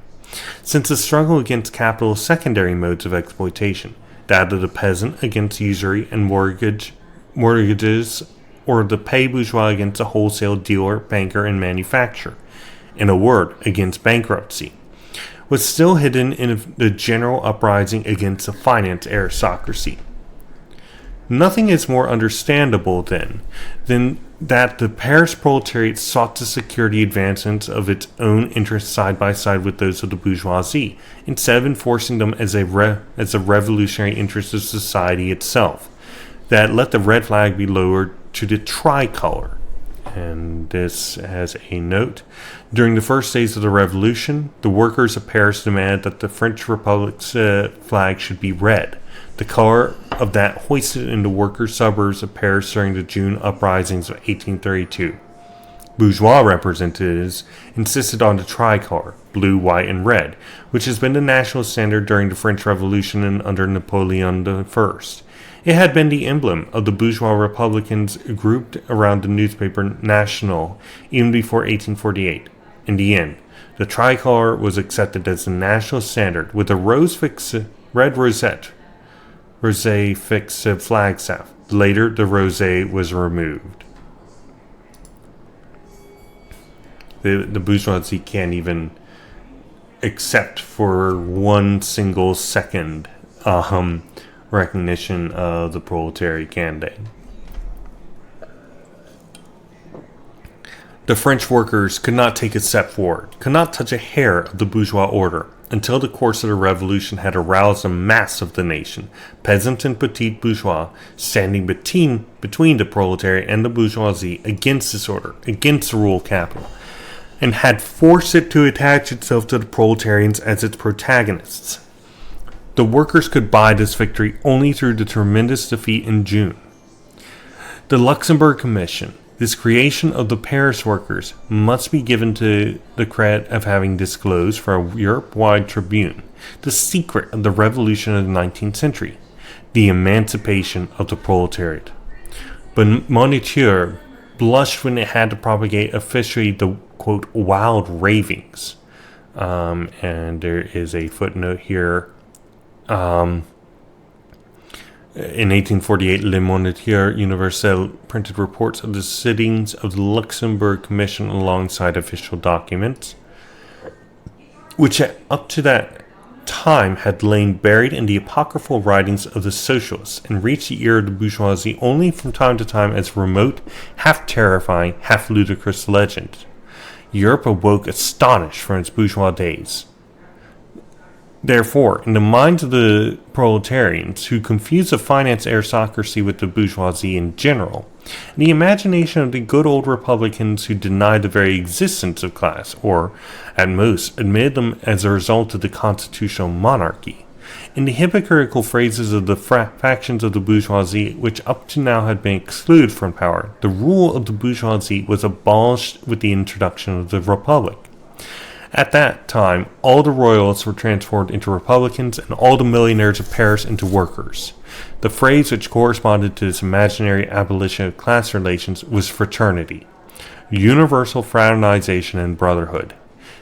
Since the struggle against capital's secondary modes of exploitation, that of the peasant against usury and mortgages, or the pay bourgeois against the wholesale dealer, banker, and manufacturer, in a word, against bankruptcy, was still hidden in the general uprising against the finance aristocracy. Nothing is more understandable, then, than that the Paris proletariat sought to secure the advancements of its own interests side by side with those of the bourgeoisie, instead of enforcing them as a revolutionary interest of society itself. That let the red flag be lowered to the tricolor. And this has a note. During the first days of the revolution, the workers of Paris demanded that the French Republic's flag should be red, the color of that hoisted in the workers' suburbs of Paris during the June uprisings of 1832. Bourgeois representatives insisted on the tricolor, blue, white, and red, which has been the national standard during the French Revolution and under Napoleon I. It had been the emblem of the bourgeois republicans grouped around the newspaper National even before 1848. In the end, the tricolor was accepted as the national standard with a red rosé fixed flagstaff. Later, the rosé was removed. The bourgeoisie can't even accept for 1 single second recognition of the proletariat candidate. The French workers could not take a step forward, could not touch a hair of the bourgeois order, until the course of the revolution had aroused a mass of the nation, peasant and petit bourgeois, standing between the proletariat and the bourgeoisie against this order, against the rule of capital, and had forced it to attach itself to the proletarians as its protagonists. The workers could buy this victory only through the tremendous defeat in June. The Luxembourg Commission, this creation of the Paris workers, must be given to the credit of having disclosed for a Europe-wide tribune the secret of the revolution of the 19th century, the emancipation of the proletariat. But Moniteur blushed when it had to propagate officially the, quote, wild ravings. And there is a footnote here. In 1848, Le Moniteur Universel printed reports of the sittings of the Luxembourg Commission alongside official documents, which up to that time had lain buried in the apocryphal writings of the socialists and reached the ear of the bourgeoisie only from time to time as remote, half-terrifying, half-ludicrous legend. Europe awoke astonished from its bourgeois days. Therefore, in the minds of the proletarians who confuse the finance aristocracy with the bourgeoisie in general, in the imagination of the good old republicans who denied the very existence of class, or, at most, admitted them as a result of the constitutional monarchy, in the hypocritical phrases of the factions of the bourgeoisie which up to now had been excluded from power, the rule of the bourgeoisie was abolished with the introduction of the republic. At that time, all the royalists were transformed into republicans and all the millionaires of Paris into workers. The phrase which corresponded to this imaginary abolition of class relations was fraternity, universal fraternization and brotherhood.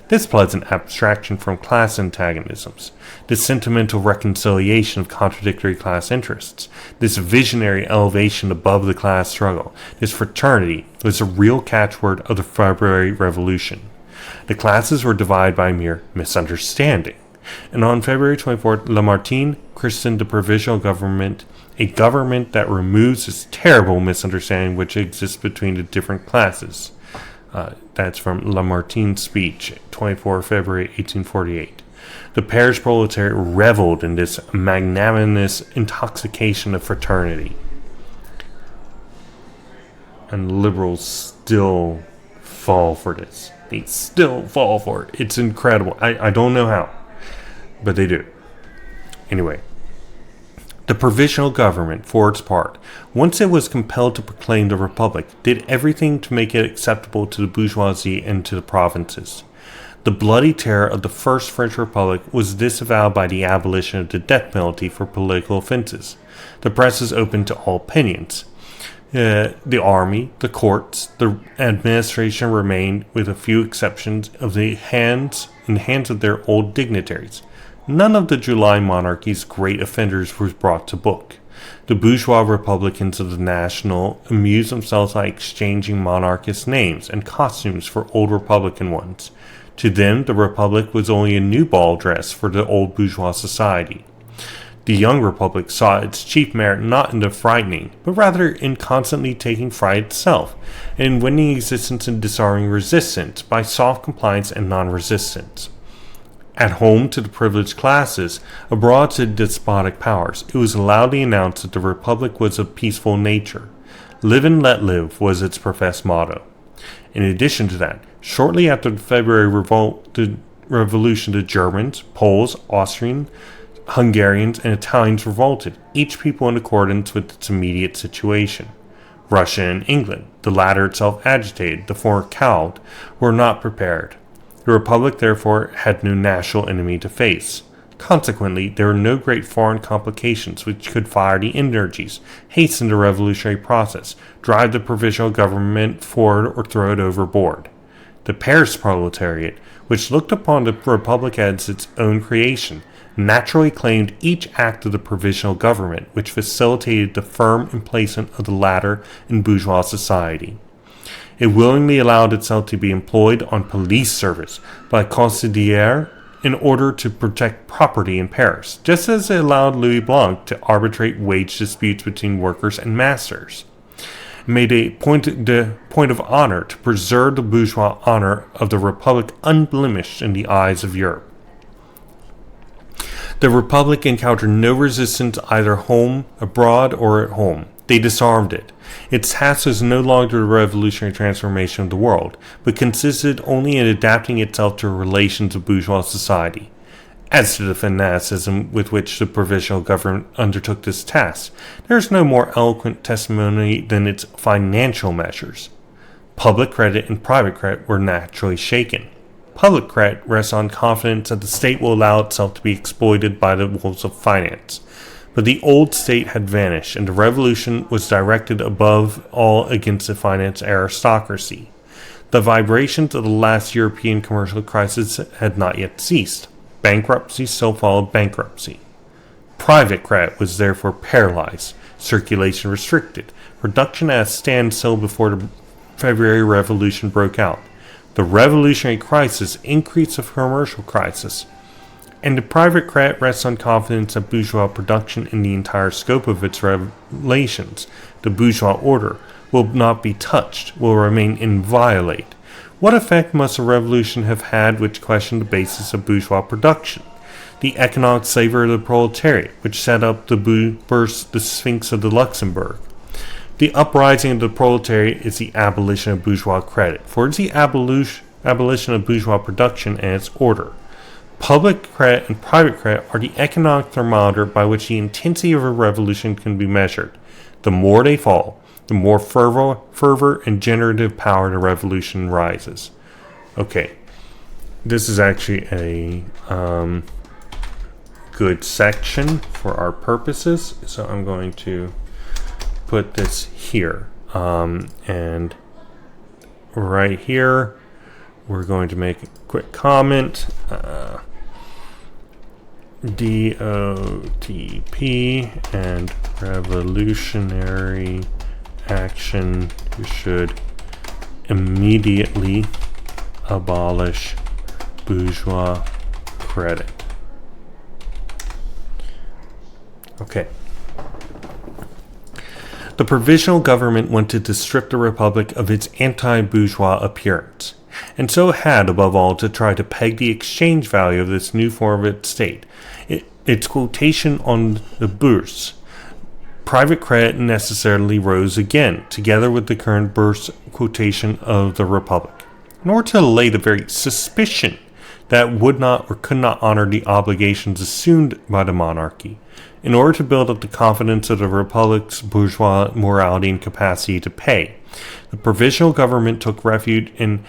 This pleasant abstraction from class antagonisms, this sentimental reconciliation of contradictory class interests, this visionary elevation above the class struggle, this fraternity was the real catchword of the February Revolution. The classes were divided by mere misunderstanding. And on February 24th, Lamartine christened the provisional government a government that removes this terrible misunderstanding which exists between the different classes. That's from Lamartine's speech, 24 February 1848. The Paris proletariat reveled in this magnanimous intoxication of fraternity. And liberals still fall for this. They still fall for it. It's incredible. I don't know how, but they do. Anyway, the provisional government, for its part, once it was compelled to proclaim the Republic, did everything to make it acceptable to the bourgeoisie and to the provinces. The bloody terror of the First French Republic was disavowed by the abolition of the death penalty for political offenses. The press is open to all opinions. The army, the courts, the administration remained, with a few exceptions, in the hands of their old dignitaries. None of the July monarchy's great offenders was brought to book. The bourgeois republicans of the National amused themselves by exchanging monarchist names and costumes for old republican ones. To them, the republic was only a new ball dress for the old bourgeois society. The young republic saw its chief merit not in the frightening, but rather in constantly taking fright itself, and in winning existence and disarming resistance by soft compliance and non-resistance. At home to the privileged classes, abroad to despotic powers, it was loudly announced that the Republic was of peaceful nature. Live and let live was its professed motto. In addition to that, shortly after the February Revolution, the Germans, Poles, Austrians, Hungarians, and Italians revolted, each people in accordance with its immediate situation. Russia and England, the latter itself agitated, the former cowed, were not prepared. The Republic, therefore, had no national enemy to face. Consequently, there were no great foreign complications which could fire the energies, hasten the revolutionary process, drive the provisional government forward, or throw it overboard. The Paris proletariat, which looked upon the Republic as its own creation, naturally claimed each act of the provisional government which facilitated the firm emplacement of the latter in bourgeois society. It willingly allowed itself to be employed on police service by conciliaires in order to protect property in Paris, just as it allowed Louis Blanc to arbitrate wage disputes between workers and masters. It made a point of honor to preserve the bourgeois honor of the Republic unblemished in the eyes of Europe. The Republic encountered no resistance either home, abroad, or at home. They disarmed it. Its task was no longer the revolutionary transformation of the world, but consisted only in adapting itself to the relations of bourgeois society. As to the fanaticism with which the provisional government undertook this task, there is no more eloquent testimony than its financial measures. Public credit and private credit were naturally shaken. Public credit rests on confidence that the state will allow itself to be exploited by the wolves of finance. But the old state had vanished, and the revolution was directed above all against the finance aristocracy. The vibrations of the last European commercial crisis had not yet ceased. Bankruptcy still followed bankruptcy. Private credit was therefore paralyzed, circulation restricted, production at a standstill before the February Revolution broke out. The revolutionary crisis increased the commercial crisis. And the private credit rests on confidence that bourgeois production in the entire scope of its relations, the bourgeois order, will not be touched, will remain inviolate. What effect must a revolution have had which questioned the basis of bourgeois production? The economic slavery of the proletariat, which set up the Sphinx of the Luxembourg. The uprising of the proletariat is the abolition of bourgeois credit, for it is the abolition of bourgeois production and its order. Public credit and private credit are the economic thermometer by which the intensity of a revolution can be measured. The more they fall, the more fervor and generative power the revolution rises. Okay, this is actually a good section for our purposes, so I'm going to put this here. And right here, we're going to make quick comment. DOTP and revolutionary action should immediately abolish bourgeois credit. Okay. The provisional government wanted to strip the republic of its anti-bourgeois appearance, and so had, above all, to try to peg the exchange value of this new form of its state, its quotation on the bourse. Private credit necessarily rose again, together with the current bourse quotation of the republic, in order to allay the very suspicion that would not or could not honor the obligations assumed by the monarchy, in order to build up the confidence of the republic's bourgeois morality and capacity to pay. The provisional government took refuge in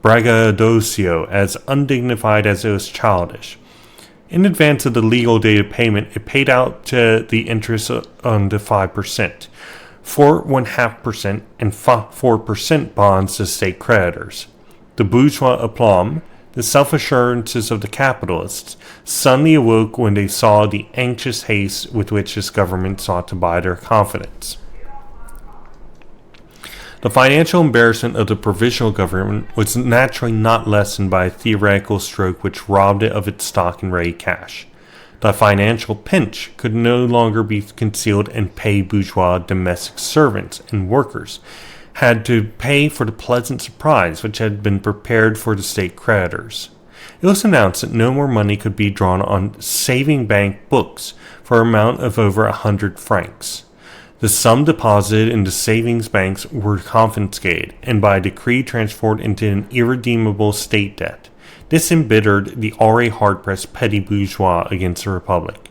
braggadocio, as undignified as it was childish. In advance of the legal date of payment, it paid out the interest on the 5%, 4.5%, and 4% bonds to state creditors. The bourgeois aplomb, the self-assurances of the capitalists, suddenly awoke when they saw the anxious haste with which this government sought to buy their confidence. The financial embarrassment of the provisional government was naturally not lessened by a theoretical stroke which robbed it of its stock in ready cash. The financial pinch could no longer be concealed, and paid bourgeois domestic servants and workers had to pay for the pleasant surprise which had been prepared for the state creditors. It was announced that no more money could be drawn on saving bank books for an amount of over 100 francs. The sum deposited in the savings banks were confiscated and by decree transformed into an irredeemable state debt. This embittered the already hard-pressed petty bourgeois against the republic.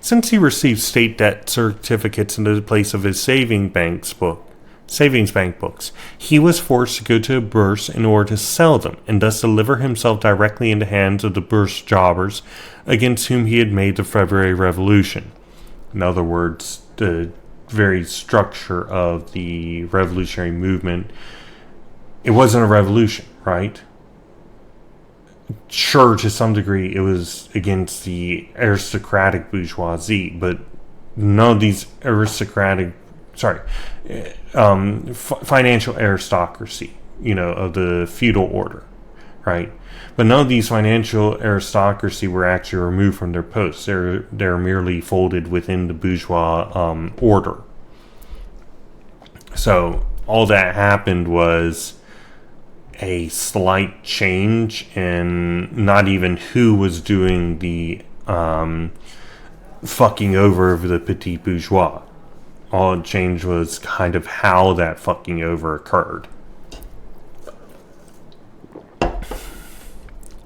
Since he received state debt certificates in the place of his savings bank books, he was forced to go to a bourse in order to sell them, and thus deliver himself directly in the hands of the bourse jobbers against whom he had made the February Revolution. In other words, the very structure of the revolutionary movement, it wasn't a revolution, right? Sure, to some degree it was against the aristocratic bourgeoisie, but none of these financial aristocracy, of the feudal order, right? But none of these financial aristocracy were actually removed from their posts. They're merely folded within the bourgeois order. So all that happened was a slight change in not even who was doing the fucking over of the petit bourgeois. All it changed was kind of how that fucking over occurred.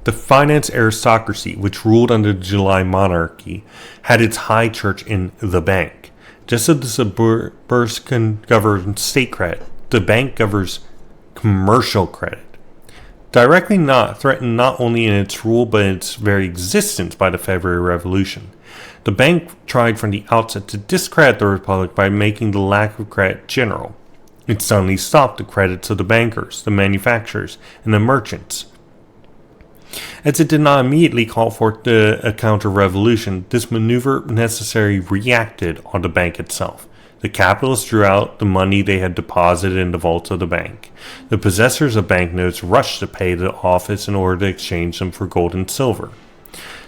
The finance aristocracy, which ruled under the July monarchy, had its high church in the bank. Just as the bourse governs state credit, the bank governs commercial credit. Directly threatened not only in its rule but in its very existence by the February Revolution. The bank tried from the outset to discredit the republic by making the lack of credit general. It suddenly stopped the credits of the bankers, the manufacturers, and the merchants. As it did not immediately call for a counter-revolution, this maneuver necessarily reacted on the bank itself. The capitalists drew out the money they had deposited in the vaults of the bank. The possessors of banknotes rushed to pay the office in order to exchange them for gold and silver.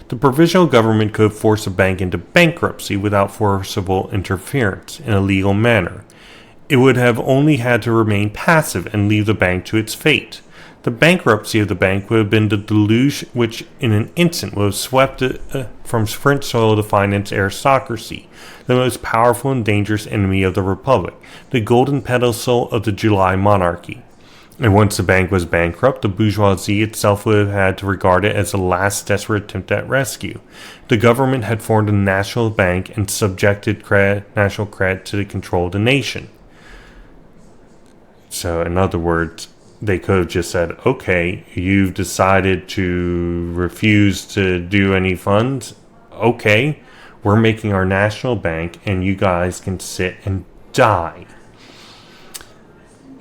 The provisional government could force a bank into bankruptcy without forcible interference in a legal manner. It would have only had to remain passive and leave the bank to its fate. The bankruptcy of the bank would have been the deluge which in an instant would have swept from French soil the finance aristocracy, the most powerful and dangerous enemy of the republic, the golden pedestal of the July monarchy. And once the bank was bankrupt, the bourgeoisie itself would have had to regard it as the last desperate attempt at rescue. The government had formed a national bank and subjected national credit to the control of the nation. So, in other words, they could have just said, okay, you've decided to refuse to do any funds. Okay, we're making our national bank and you guys can sit and die.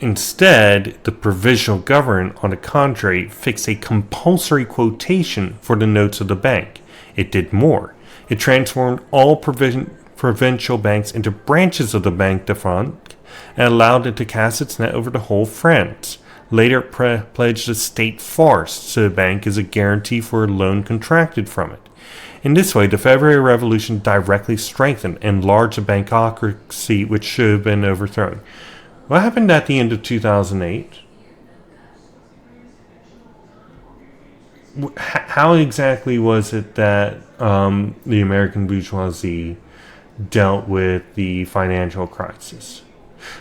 Instead, the provisional government, on the contrary, fixed a compulsory quotation for the notes of the bank. It did more. It transformed all provincial banks into branches of the Banque de France and allowed it to cast its net over the whole France. Later, it pledged a state farce to the bank as a guarantee for a loan contracted from it. In this way, the February Revolution directly strengthened and enlarged the bankocracy which should have been overthrown. What happened at the end of 2008? How exactly was it that the American bourgeoisie dealt with the financial crisis?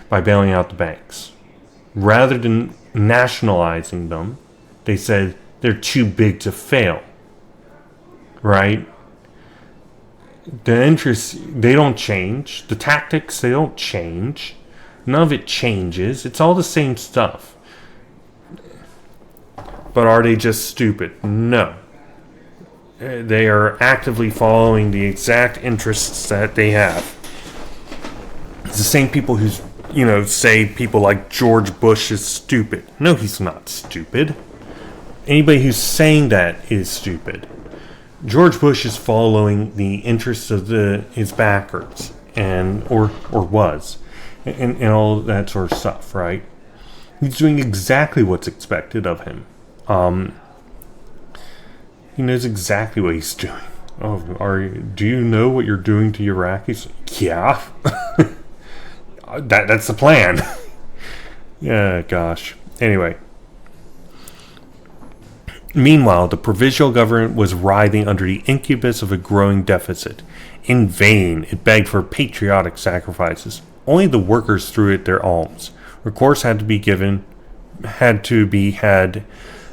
By bailing out the banks. Rather than nationalizing them, they said they're too big to fail. Right? The interests, they don't change. The tactics, they don't change. None of it changes. It's all the same stuff. But are they just stupid? No. They are actively following the exact interests that they have. It's the same people who, say people like George Bush is stupid. No, he's not stupid. Anybody who's saying that is stupid. George Bush is following the interests of his backers, or was, and all that sort of stuff, right? He's doing exactly what's expected of him. He knows exactly what he's doing. Do you know what you're doing to Iraqis? Yeah. That's the plan. Yeah, gosh. Anyway. Meanwhile, the provisional government was writhing under the incubus of a growing deficit. In vain, it begged for patriotic sacrifices. Only the workers threw it their alms. Recourse had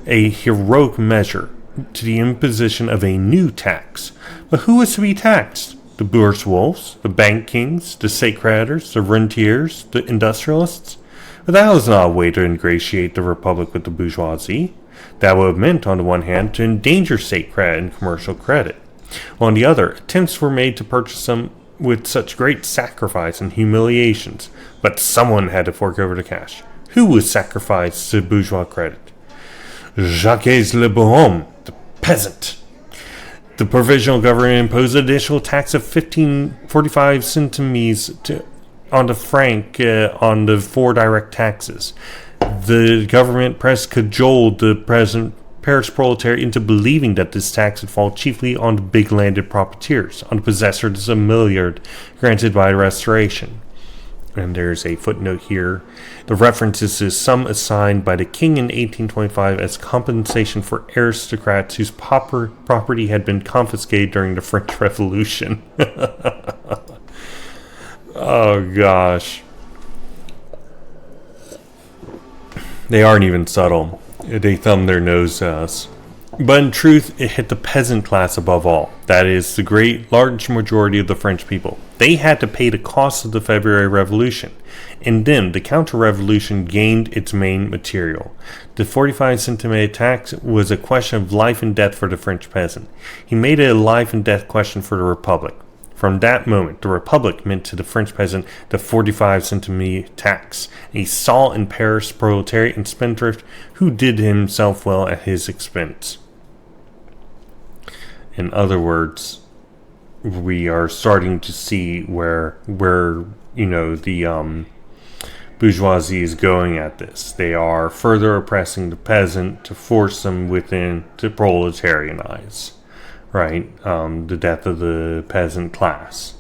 a heroic measure to the imposition of a new tax. But who was to be taxed? The bourgeois, the bank kings, the state creditors, the rentiers, the industrialists? But that was not a way to ingratiate the republic with the bourgeoisie. That would have meant, on the one hand, to endanger state credit and commercial credit. On the other, attempts were made to purchase them with such great sacrifice and humiliations, but someone had to fork over the cash. Who was sacrificed to bourgeois credit? Jacques Le Bonhomme, the peasant. The provisional government imposed an additional tax of 45 centimes on the franc on the 4 direct taxes. The government press cajoled the Paris proletariat into believing that this tax would fall chiefly on the big landed profiteers, on the possessors of milliard granted by the Restoration. And there's a footnote here. The references to sum assigned by the king in 1825 as compensation for aristocrats whose property had been confiscated during the French Revolution. Oh, gosh. They aren't even subtle. They thumb their nose at us. But in truth, it hit the peasant class above all. That is, the large majority of the French people. They had to pay the cost of the February Revolution. In them, the counter-revolution gained its main material. The 45 centime tax was a question of life and death for the French peasant. He made it a life and death question for the Republic. From that moment, the Republic meant to the French peasant the 45 centime tax, a saw in Paris proletariat and spendthrift who did himself well at his expense. In other words, we are starting to see where the bourgeoisie is going at this. They are further oppressing the peasant to force them within to proletarianize. Right, the death of the peasant class,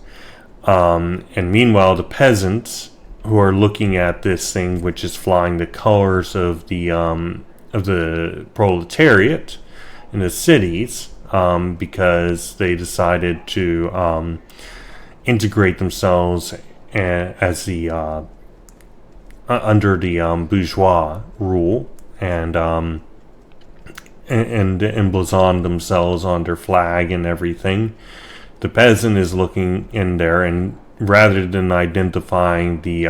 and meanwhile the peasants who are looking at this thing, which is flying the colors of the proletariat in the cities, because they decided to integrate themselves as the under the bourgeois rule and emblazoned themselves on their flag and everything. The peasant is looking in there, and rather than identifying the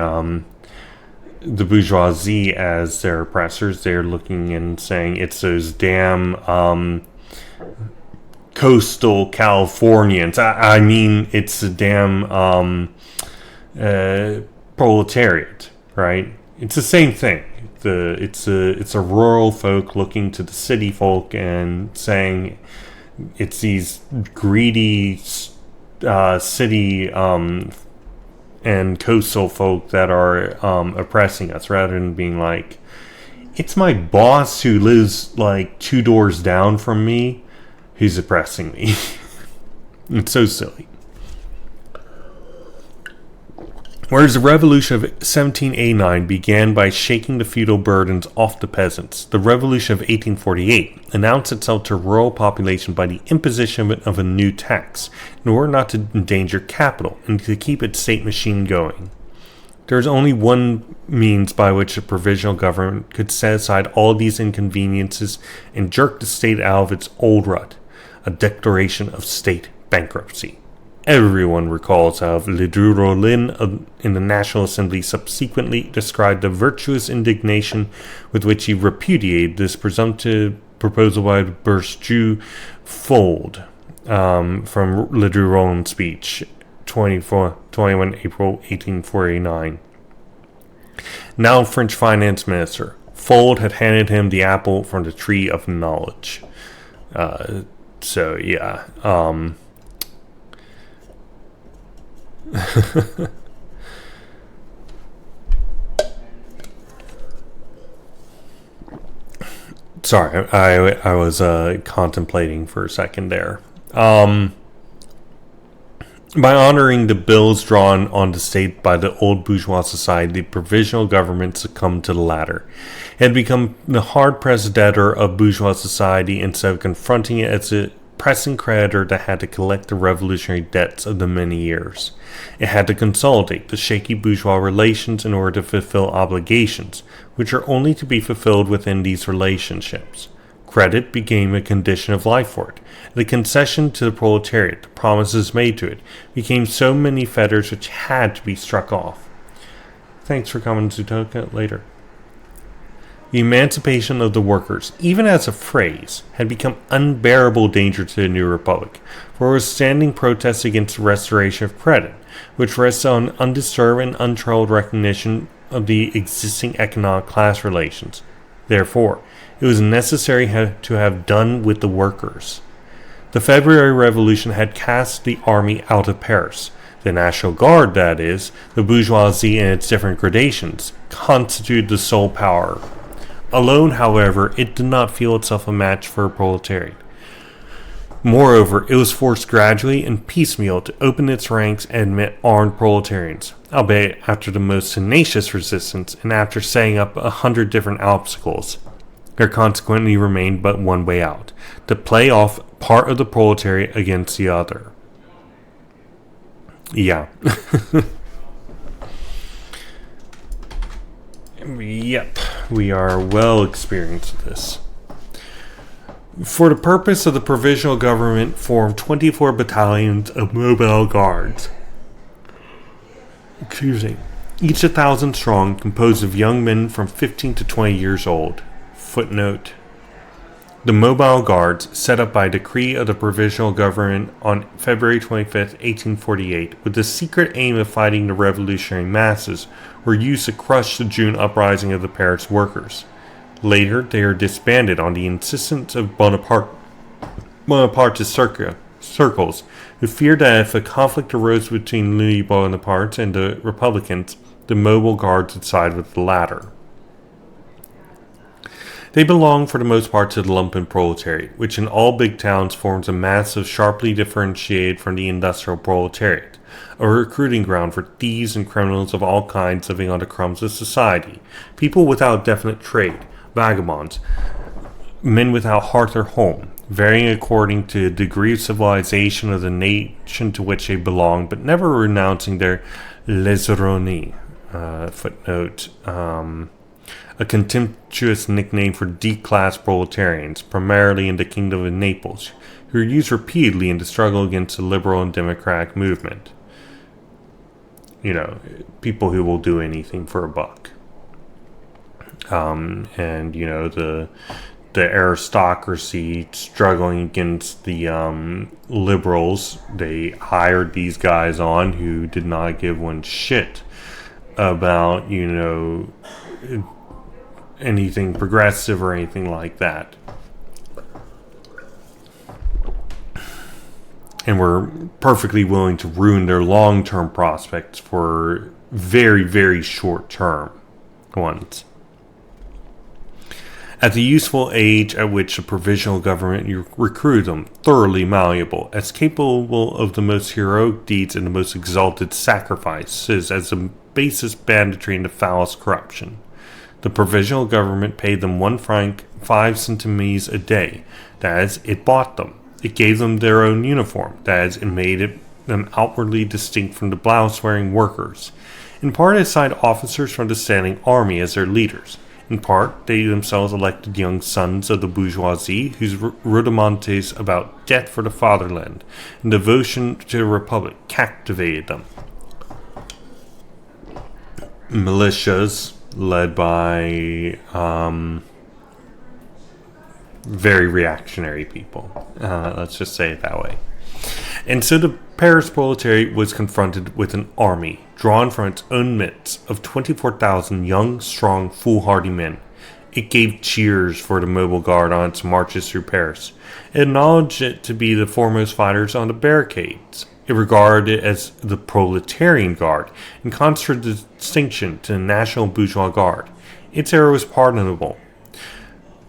bourgeoisie as their oppressors, they're looking and saying it's those damn coastal Californians. I mean, it's the damn proletariat, right? It's the same thing. It's a rural folk looking to the city folk and saying it's these greedy city and coastal folk that are oppressing us, rather than being like, it's my boss who lives like 2 doors down from me who's oppressing me. It's so silly. Whereas the revolution of 1789 began by shaking the feudal burdens off the peasants, the revolution of 1848 announced itself to rural population by the imposition of a new tax, in order not to endanger capital and to keep its state machine going. There is only one means by which a provisional government could set aside all these inconveniences and jerk the state out of its old rut: a declaration of state bankruptcy. Everyone recalls how Ledru Rollin in the National Assembly subsequently described the virtuous indignation with which he repudiated this presumptive proposal by bourgeois withhold, from Ledru Rollin's speech, 21 April 1849. Now French finance minister, Fold had handed him the apple from the tree of knowledge. Sorry, I was contemplating for a second there. By honoring the bills drawn on the state by the old bourgeois society, the provisional government succumbed to the latter. It had become the hard-pressed debtor of bourgeois society instead of confronting it as a pressing creditor that had to collect the revolutionary debts of the many years. It had to consolidate the shaky bourgeois relations in order to fulfill obligations, which are only to be fulfilled within these relationships. Credit became a condition of life for it. The concession to the proletariat, the promises made to it, became so many fetters which had to be struck off. Thanks for coming, Zutoka. Later. The emancipation of the workers, even as a phrase, had become unbearable danger to the new republic, for it was standing protest against the restoration of credit, which rests on undisturbed and untroubled recognition of the existing economic class relations. Therefore, it was necessary to have done with the workers. The February Revolution had cast the army out of Paris. The National Guard, that is, the bourgeoisie in its different gradations, constituted the sole power. Alone, however, it did not feel itself a match for a proletariat. Moreover, it was forced gradually and piecemeal to open its ranks and admit armed proletarians, albeit after the most tenacious resistance and after setting up 100 different obstacles. There consequently remained but one way out: to play off part of the proletariat against the other. Yeah. Yep, we are well experienced with this. For the purpose of the provisional government formed 24 battalions of mobile guards. Each 1,000 strong, composed of young men from 15 to 20 years old. Footnote: the mobile guards, set up by decree of the provisional government on February 25, 1848, with the secret aim of fighting the revolutionary masses, were used to crush the June uprising of the Paris workers. Later, they are disbanded on the insistence of Bonapartist circles, who feared that if a conflict arose between Louis Bonaparte and the Republicans, the mobile guards would side with the latter. They belong for the most part to the lumpen proletariat, which in all big towns forms a mass of sharply differentiated from the industrial proletariat, a recruiting ground for thieves and criminals of all kinds living on the crumbs of society, people without definite trade, vagabonds, men without hearth or home, varying according to the degree of civilization of the nation to which they belong, but never renouncing their laiseronnie. Footnote: a contemptuous nickname for D-class proletarians, primarily in the Kingdom of Naples, who are used repeatedly in the struggle against the liberal and democratic movement. You know, people who will do anything for a buck. And, you know, the aristocracy struggling against the liberals, they hired these guys on who did not give one shit about, you know, anything progressive or anything like that. And were perfectly willing to ruin their long-term prospects for very, very short-term ones. At the useful age at which the provisional government recruited them, thoroughly malleable, as capable of the most heroic deeds and the most exalted sacrifices as the basest banditry and the foulest corruption. The provisional government paid them 1 franc 5 centimes a day. That is, it bought them. It gave them their own uniform. That is, it made them outwardly distinct from the blouse-wearing workers. In part, it assigned officers from the standing army as their leaders. In part, they themselves elected young sons of the bourgeoisie whose rudimentes about debt for the fatherland and devotion to the republic captivated them. Militias, led by very reactionary people. Let's just say it that way. And so the Paris proletariat was confronted with an army drawn from its own midst of 24,000 young, strong, foolhardy men. It gave cheers for the Mobile Guard on its marches through Paris. It acknowledged it to be the foremost fighters on the barricades. It regarded it as the Proletarian Guard, in contradistinction to the National Bourgeois Guard. Its error was pardonable.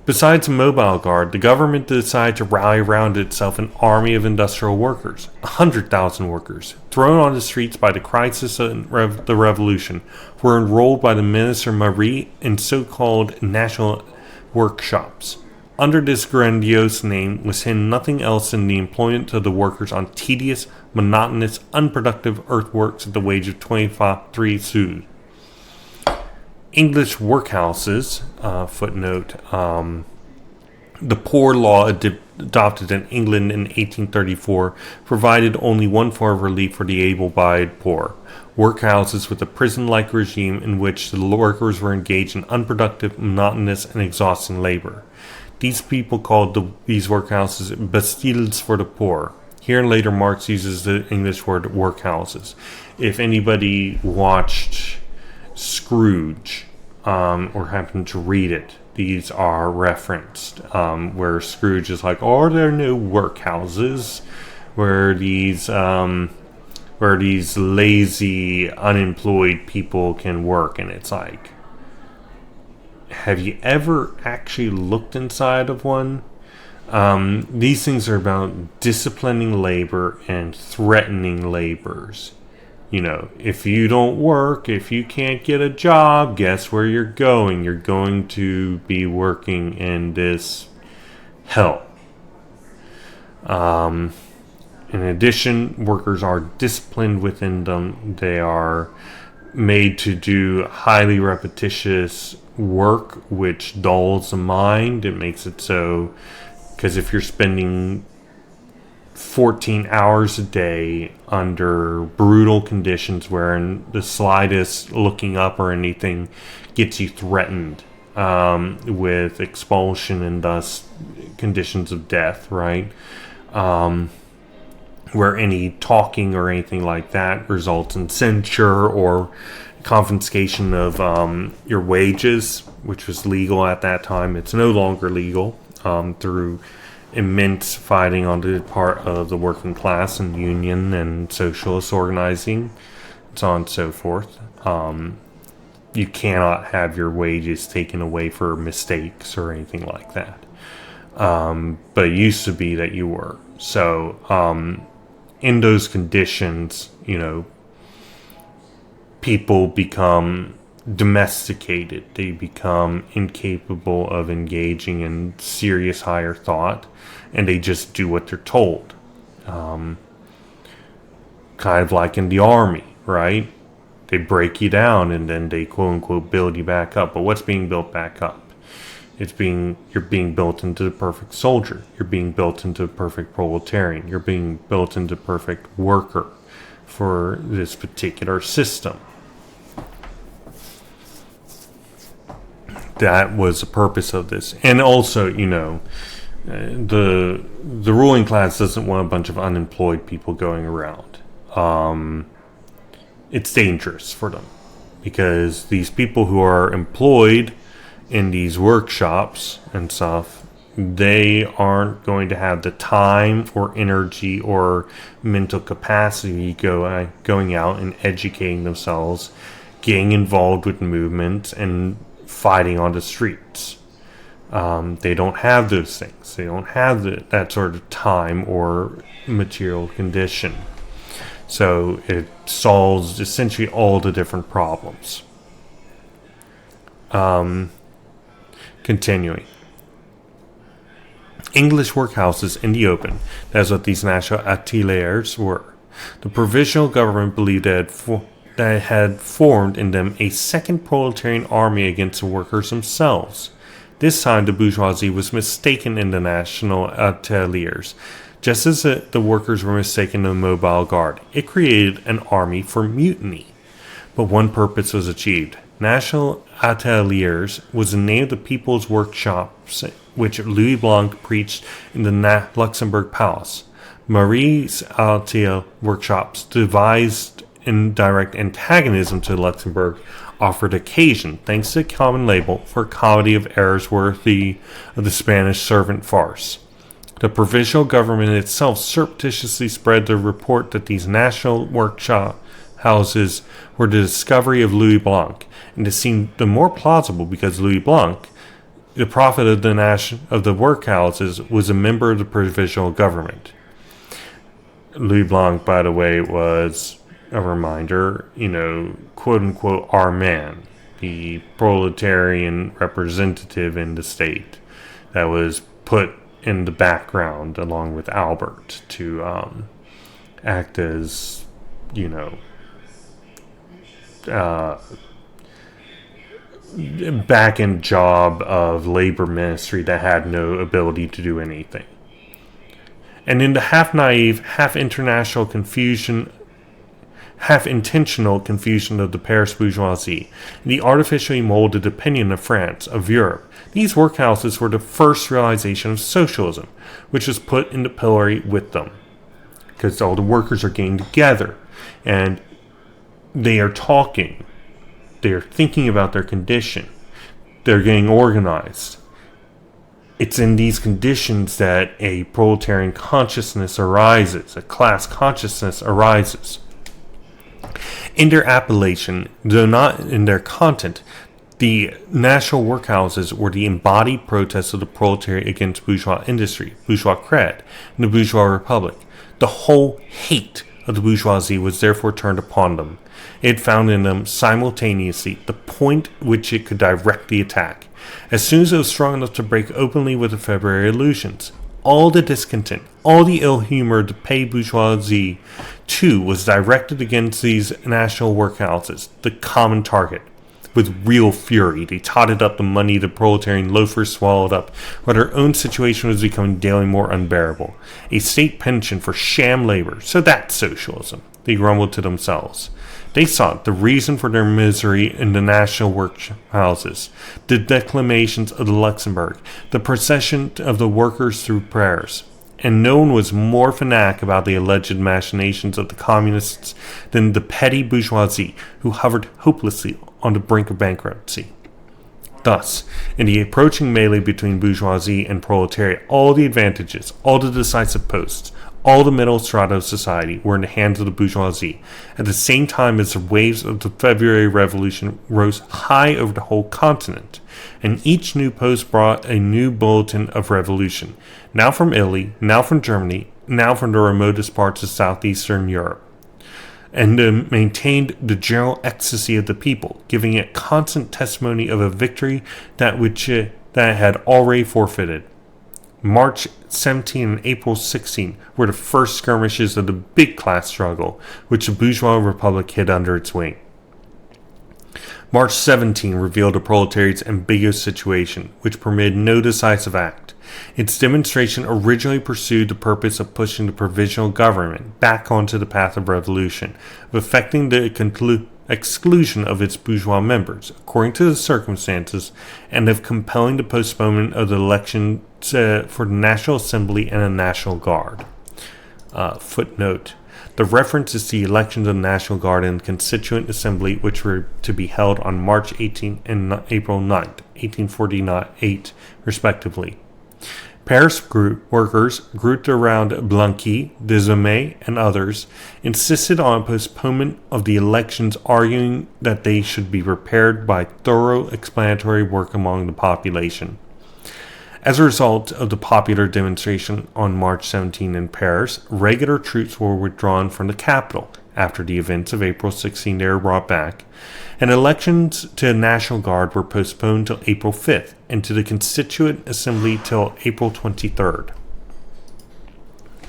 Besides the Mobile Guard, the government decided to rally around itself an army of industrial workers, 100,000 workers, thrown on the streets by the crisis of the revolution, were enrolled by the Minister Marie in so-called national workshops. Under this grandiose name was hidden nothing else than the employment of the workers on tedious, monotonous, unproductive earthworks at the wage of 23 sous. English workhouses, footnote, the Poor Law adopted in England in 1834 provided only one form of relief for the able-bodied poor. Workhouses with a prison-like regime in which the workers were engaged in unproductive, monotonous, and exhausting labor. These people called these workhouses bastilles for the poor. Here and later Marx uses the English word workhouses. If anybody watched Scrooge, or happened to read it, these are referenced, where Scrooge is like, are there no workhouses where these lazy, unemployed people can work? And it's like, have you ever actually looked inside of one? These things are about disciplining labor and threatening labors. You know, if you don't work, if you can't get a job, guess where you're going? You're going to be working in this hell. In addition, workers are disciplined within them. They are made to do highly repetitious work, which dulls the mind. It makes it so, because if you're spending 14 hours a day under brutal conditions wherein the slightest looking up or anything gets you threatened with expulsion and thus conditions of death, right? Where any talking or anything like that results in censure or confiscation of your wages, which was legal at that time. It's no longer legal through immense fighting on the part of the working class and union and socialist organizing, so on and so forth. You cannot have your wages taken away for mistakes or anything like that. But it used to be that you were. So, in those conditions, you know, people become domesticated. They become incapable of engaging in serious higher thought, and they just do what they're told. Kind of like in the army, right? They break you down and then they quote unquote build you back up. But what's being built back up? You're being built into the perfect soldier. You're being built into the perfect proletarian. You're being built into the perfect worker for this particular system. That was the purpose of this. And also, you know, the ruling class doesn't want a bunch of unemployed people going around. It's dangerous for them. because these people who are employed in these workshops and stuff, they aren't going to have the time or energy or mental capacity going out and educating themselves, getting involved with movements, and fighting on the streets. They don't have those things. They don't have that sort of time or material condition. So it solves essentially all the different problems. Continuing. English workhouses in the open. That's what these national ateliers were. The provisional government believed that it had formed in them a second proletarian army against the workers themselves. This time the bourgeoisie was mistaken in the national ateliers, just as the workers were mistaken in the mobile guard. It created an army for mutiny. But one purpose was achieved. National Ateliers was the name of the People's Workshops which Louis Blanc preached in the Luxembourg Palace. Marie's Atelier workshops, devised in direct antagonism to Luxembourg, offered occasion, thanks to a common label, for a comedy of errors worthy of the Spanish servant farce. The provisional government itself surreptitiously spread the report that these national workshop houses were the discovery of Louis Blanc, and it seemed the more plausible because Louis Blanc, the prophet of the workhouses, was a member of the provisional government. Louis Blanc, by the way, was a reminder, quote unquote, our man, the proletarian representative in the state that was put in the background along with Albert to act as, back end job of labor ministry that had no ability to do anything. And in the half naive, half intentional confusion of the Paris bourgeoisie, the artificially molded opinion of France, of Europe, these workhouses were the first realization of socialism, which was put in the pillory with them. Because all the workers are getting together, and they are talking. They're thinking about their condition. They're getting organized. It's in these conditions that a proletarian consciousness arises, a class consciousness arises. In their appellation, though not in their content, the national workhouses were the embodied protests of the proletariat against bourgeois industry, bourgeois cred, and the bourgeois republic. The whole hate of the bourgeoisie was therefore turned upon them. It found in them simultaneously the point which it could directly attack. As soon as it was strong enough to break openly with the February illusions, all the discontent, all the ill humor of the paid bourgeoisie, too, was directed against these national workhouses, the common target. With real fury, they totted up the money the proletarian loafers swallowed up, while their own situation was becoming daily more unbearable. A state pension for sham labor, so that's socialism, they grumbled to themselves. They sought the reason for their misery in the national workhouses, the declamations of the Luxembourg, the procession of the workers through prayers. And no one was more fanatic about the alleged machinations of the communists than the petty bourgeoisie, who hovered hopelessly on the brink of bankruptcy. Thus, in the approaching melee between bourgeoisie and proletariat, all the advantages, all the decisive posts, all the middle strata of society were in the hands of the bourgeoisie, at the same time as the waves of the February Revolution rose high over the whole continent, and each new post brought a new bulletin of revolution, now from Italy, now from Germany, now from the remotest parts of southeastern Europe, and maintained the general ecstasy of the people, giving it constant testimony of a victory that had already forfeited. March 17 and April 16 were the first skirmishes of the big class struggle, which the bourgeois republic hid under its wing. March 17 revealed the proletariat's ambiguous situation, which permitted no decisive act. Its demonstration originally pursued the purpose of pushing the provisional government back onto the path of revolution, of effecting the exclusion of its bourgeois members, according to the circumstances, and of compelling the postponement of the election for the National Assembly and a National Guard. Footnote. The reference is to the elections of the National Guard and Constituent Assembly, which were to be held on March 18 and April 9, 1848, respectively. Paris workers, grouped around Blanqui, Desormeaux, and others, insisted on a postponement of the elections, arguing that they should be prepared by thorough explanatory work among the population. As a result of the popular demonstration on March 17 in Paris, regular troops were withdrawn from the capital. After the events of April 16, they were brought back, and elections to the National Guard were postponed till April 5th, and to the Constituent Assembly till April 23rd.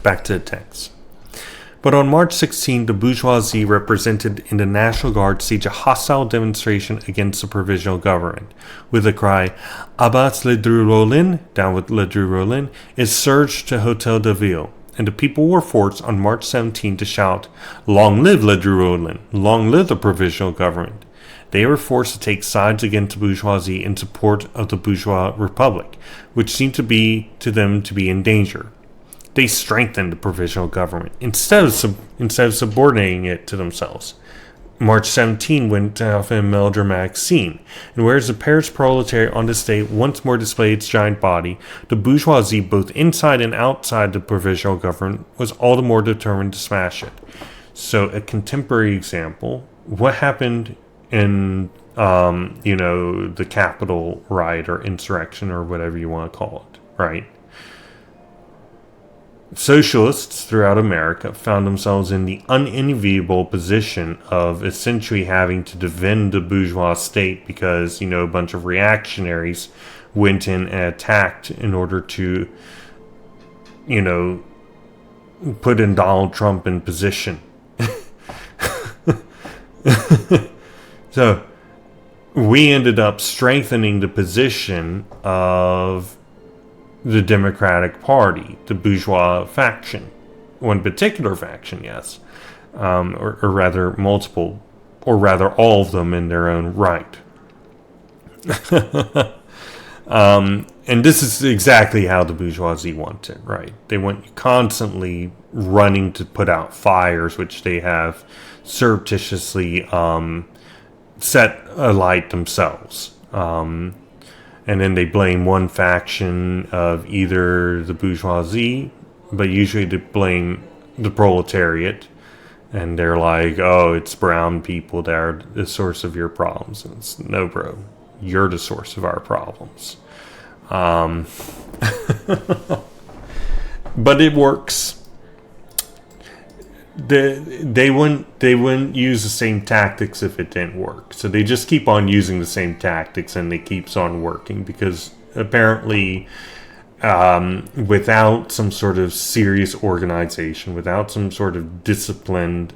Back to the text. But on March 16, the bourgeoisie represented in the National Guard staged a hostile demonstration against the provisional government, with the cry, "Abat le Dru Rollin," down with le Dru Rollin, is surged to Hotel de Ville, and the people were forced on March 17 to shout, "Long live le Dru Rollin! Long live the provisional government!" They were forced to take sides against the bourgeoisie in support of the bourgeois republic, which seemed to them to be in danger. They strengthened the provisional government instead of subordinating it to themselves. March 17 went off in a melodramatic scene, and whereas the Paris proletariat on this day once more displayed its giant body, the bourgeoisie, both inside and outside the provisional government, was all the more determined to smash it. So, a contemporary example: what happened in the Capitol riot or insurrection or whatever you want to call it, right? Socialists throughout America found themselves in the unenviable position of essentially having to defend the bourgeois state because, a bunch of reactionaries went in and attacked in order to, put in Donald Trump in position. So, we ended up strengthening the position of the Democratic Party, the bourgeois faction. One particular faction, yes. Or rather multiple, or rather all of them in their own right. And this is exactly how the bourgeoisie wants it, right? They want constantly running to put out fires, which they have surreptitiously set alight themselves. And then they blame one faction of either the bourgeoisie, but usually they blame the proletariat. And they're like, oh, it's brown people that are the source of your problems. And it's, no, bro, you're the source of our problems. But it works. They wouldn't use the same tactics if it didn't work. So they just keep on using the same tactics, and it keeps on working because apparently, without some sort of serious organization, without some sort of disciplined,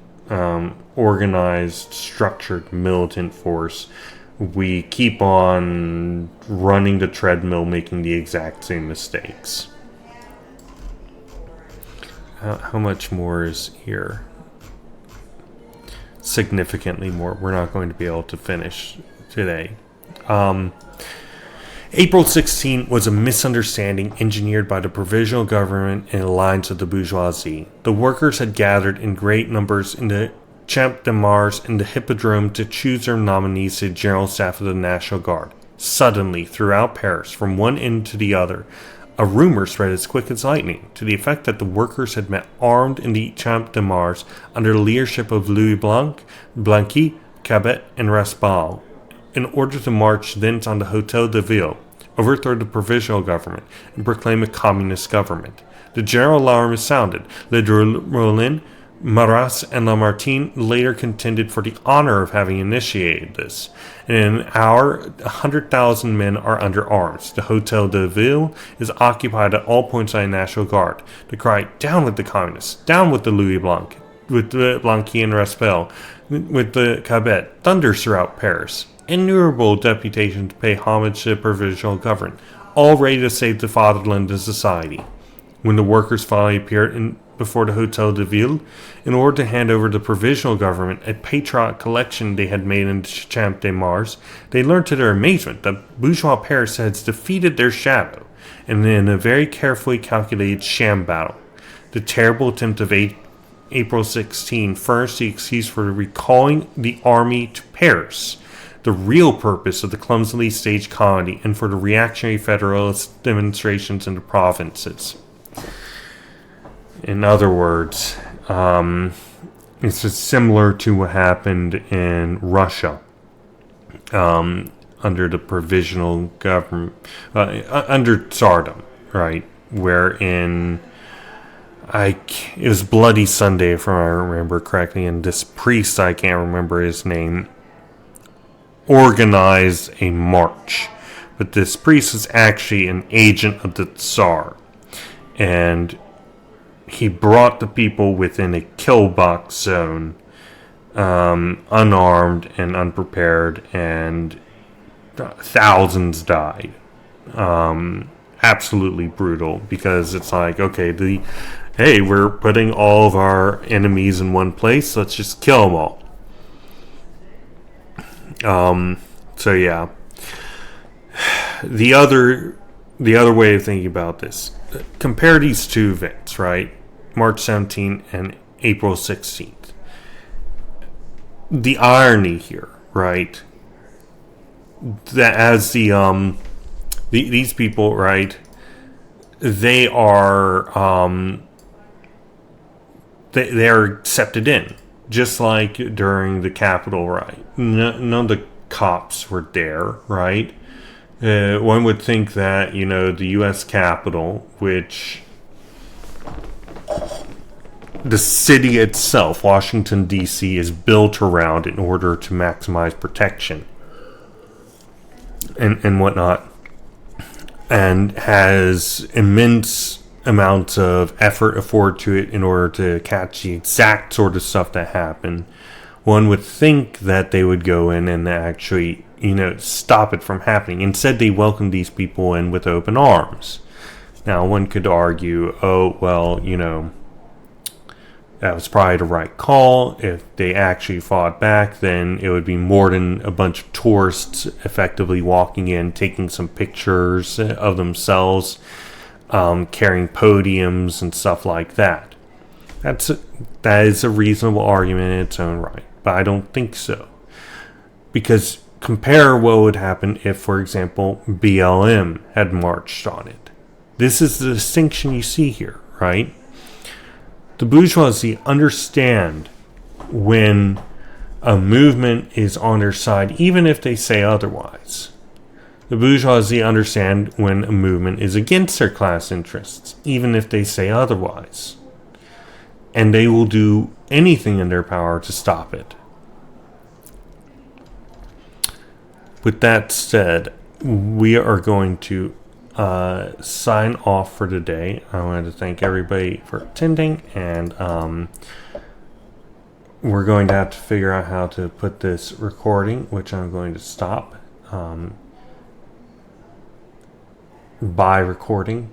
organized, structured militant force, we keep on running the treadmill, making the exact same mistakes. How much more is here? Significantly more. We're not going to be able to finish today. April 16 was a misunderstanding engineered by the provisional government in alliance with the bourgeoisie. The workers had gathered in great numbers in the Champ de Mars and the Hippodrome to choose their nominees to the General Staff of the National Guard. Suddenly, throughout Paris, from one end to the other, a rumor spread as quick as lightning, to the effect that the workers had met armed in the Champ de Mars under the leadership of Louis Blanc, Blanqui, Cabet, and Raspail, in order to march thence on the Hotel de Ville, overthrow the provisional government, and proclaim a communist government. The general alarm is sounded. Le Rollin, Marat, and Lamartine later contended for the honor of having initiated this. And in an hour, 100,000 men are under arms. The Hotel de Ville is occupied at all points by the National Guard. The cry, "Down with the communists! Down with the Louis Blanc!" with the Blanqui and Raspail, with the Cabet, thunders throughout Paris. Innumerable deputations pay homage to the provisional government, all ready to save the fatherland and society. When the workers finally appeared before the Hotel de Ville, in order to hand over the provisional government a patriotic collection they had made in the Champ de Mars, they learned to their amazement that bourgeois Paris had defeated their shadow, and in a very carefully calculated sham battle. The terrible attempt of April 16 furnished the excuse for recalling the army to Paris, the real purpose of the clumsily staged colony, and for the reactionary federalist demonstrations in the provinces. In other words, it's similar to what happened in Russia under the provisional government, under Tsardom, right? Wherein it was Bloody Sunday, if I remember correctly, and this priest, I can't remember his name, organized a march. But this priest was actually an agent of the Tsar, and he brought the people within a kill box zone, unarmed and unprepared, and thousands died. Absolutely brutal, because it's like, okay, hey, we're putting all of our enemies in one place, let's just kill them all. So yeah. The other way of thinking about this, compare these two events, right? March 17th and April 16th. The irony here, right? That as these people, right, they are they're accepted in, just like during the Capitol riot. None of the cops were there, right? One would think that, the U.S. Capitol, which the city itself, Washington, D.C., is built around in order to maximize protection and whatnot, and has immense amounts of effort afforded to it in order to catch the exact sort of stuff that happened. One would think that they would go in and actually, stop it from happening. Instead, they welcomed these people in with open arms. Now, one could argue, oh, well, that was probably the right call. If they actually fought back, then it would be more than a bunch of tourists effectively walking in, taking some pictures of themselves, carrying podiums and stuff like that. That is a reasonable argument in its own right, but I don't think so. Because compare what would happen if, for example, BLM had marched on it. This is the distinction you see here, right? The bourgeoisie understand when a movement is on their side, even if they say otherwise. The bourgeoisie understand when a movement is against their class interests, even if they say otherwise. And they will do anything in their power to stop it. With that said, we are going to sign off for today. I wanted to thank everybody for attending, and we're going to have to figure out how to put this recording, which I'm going to stop by recording.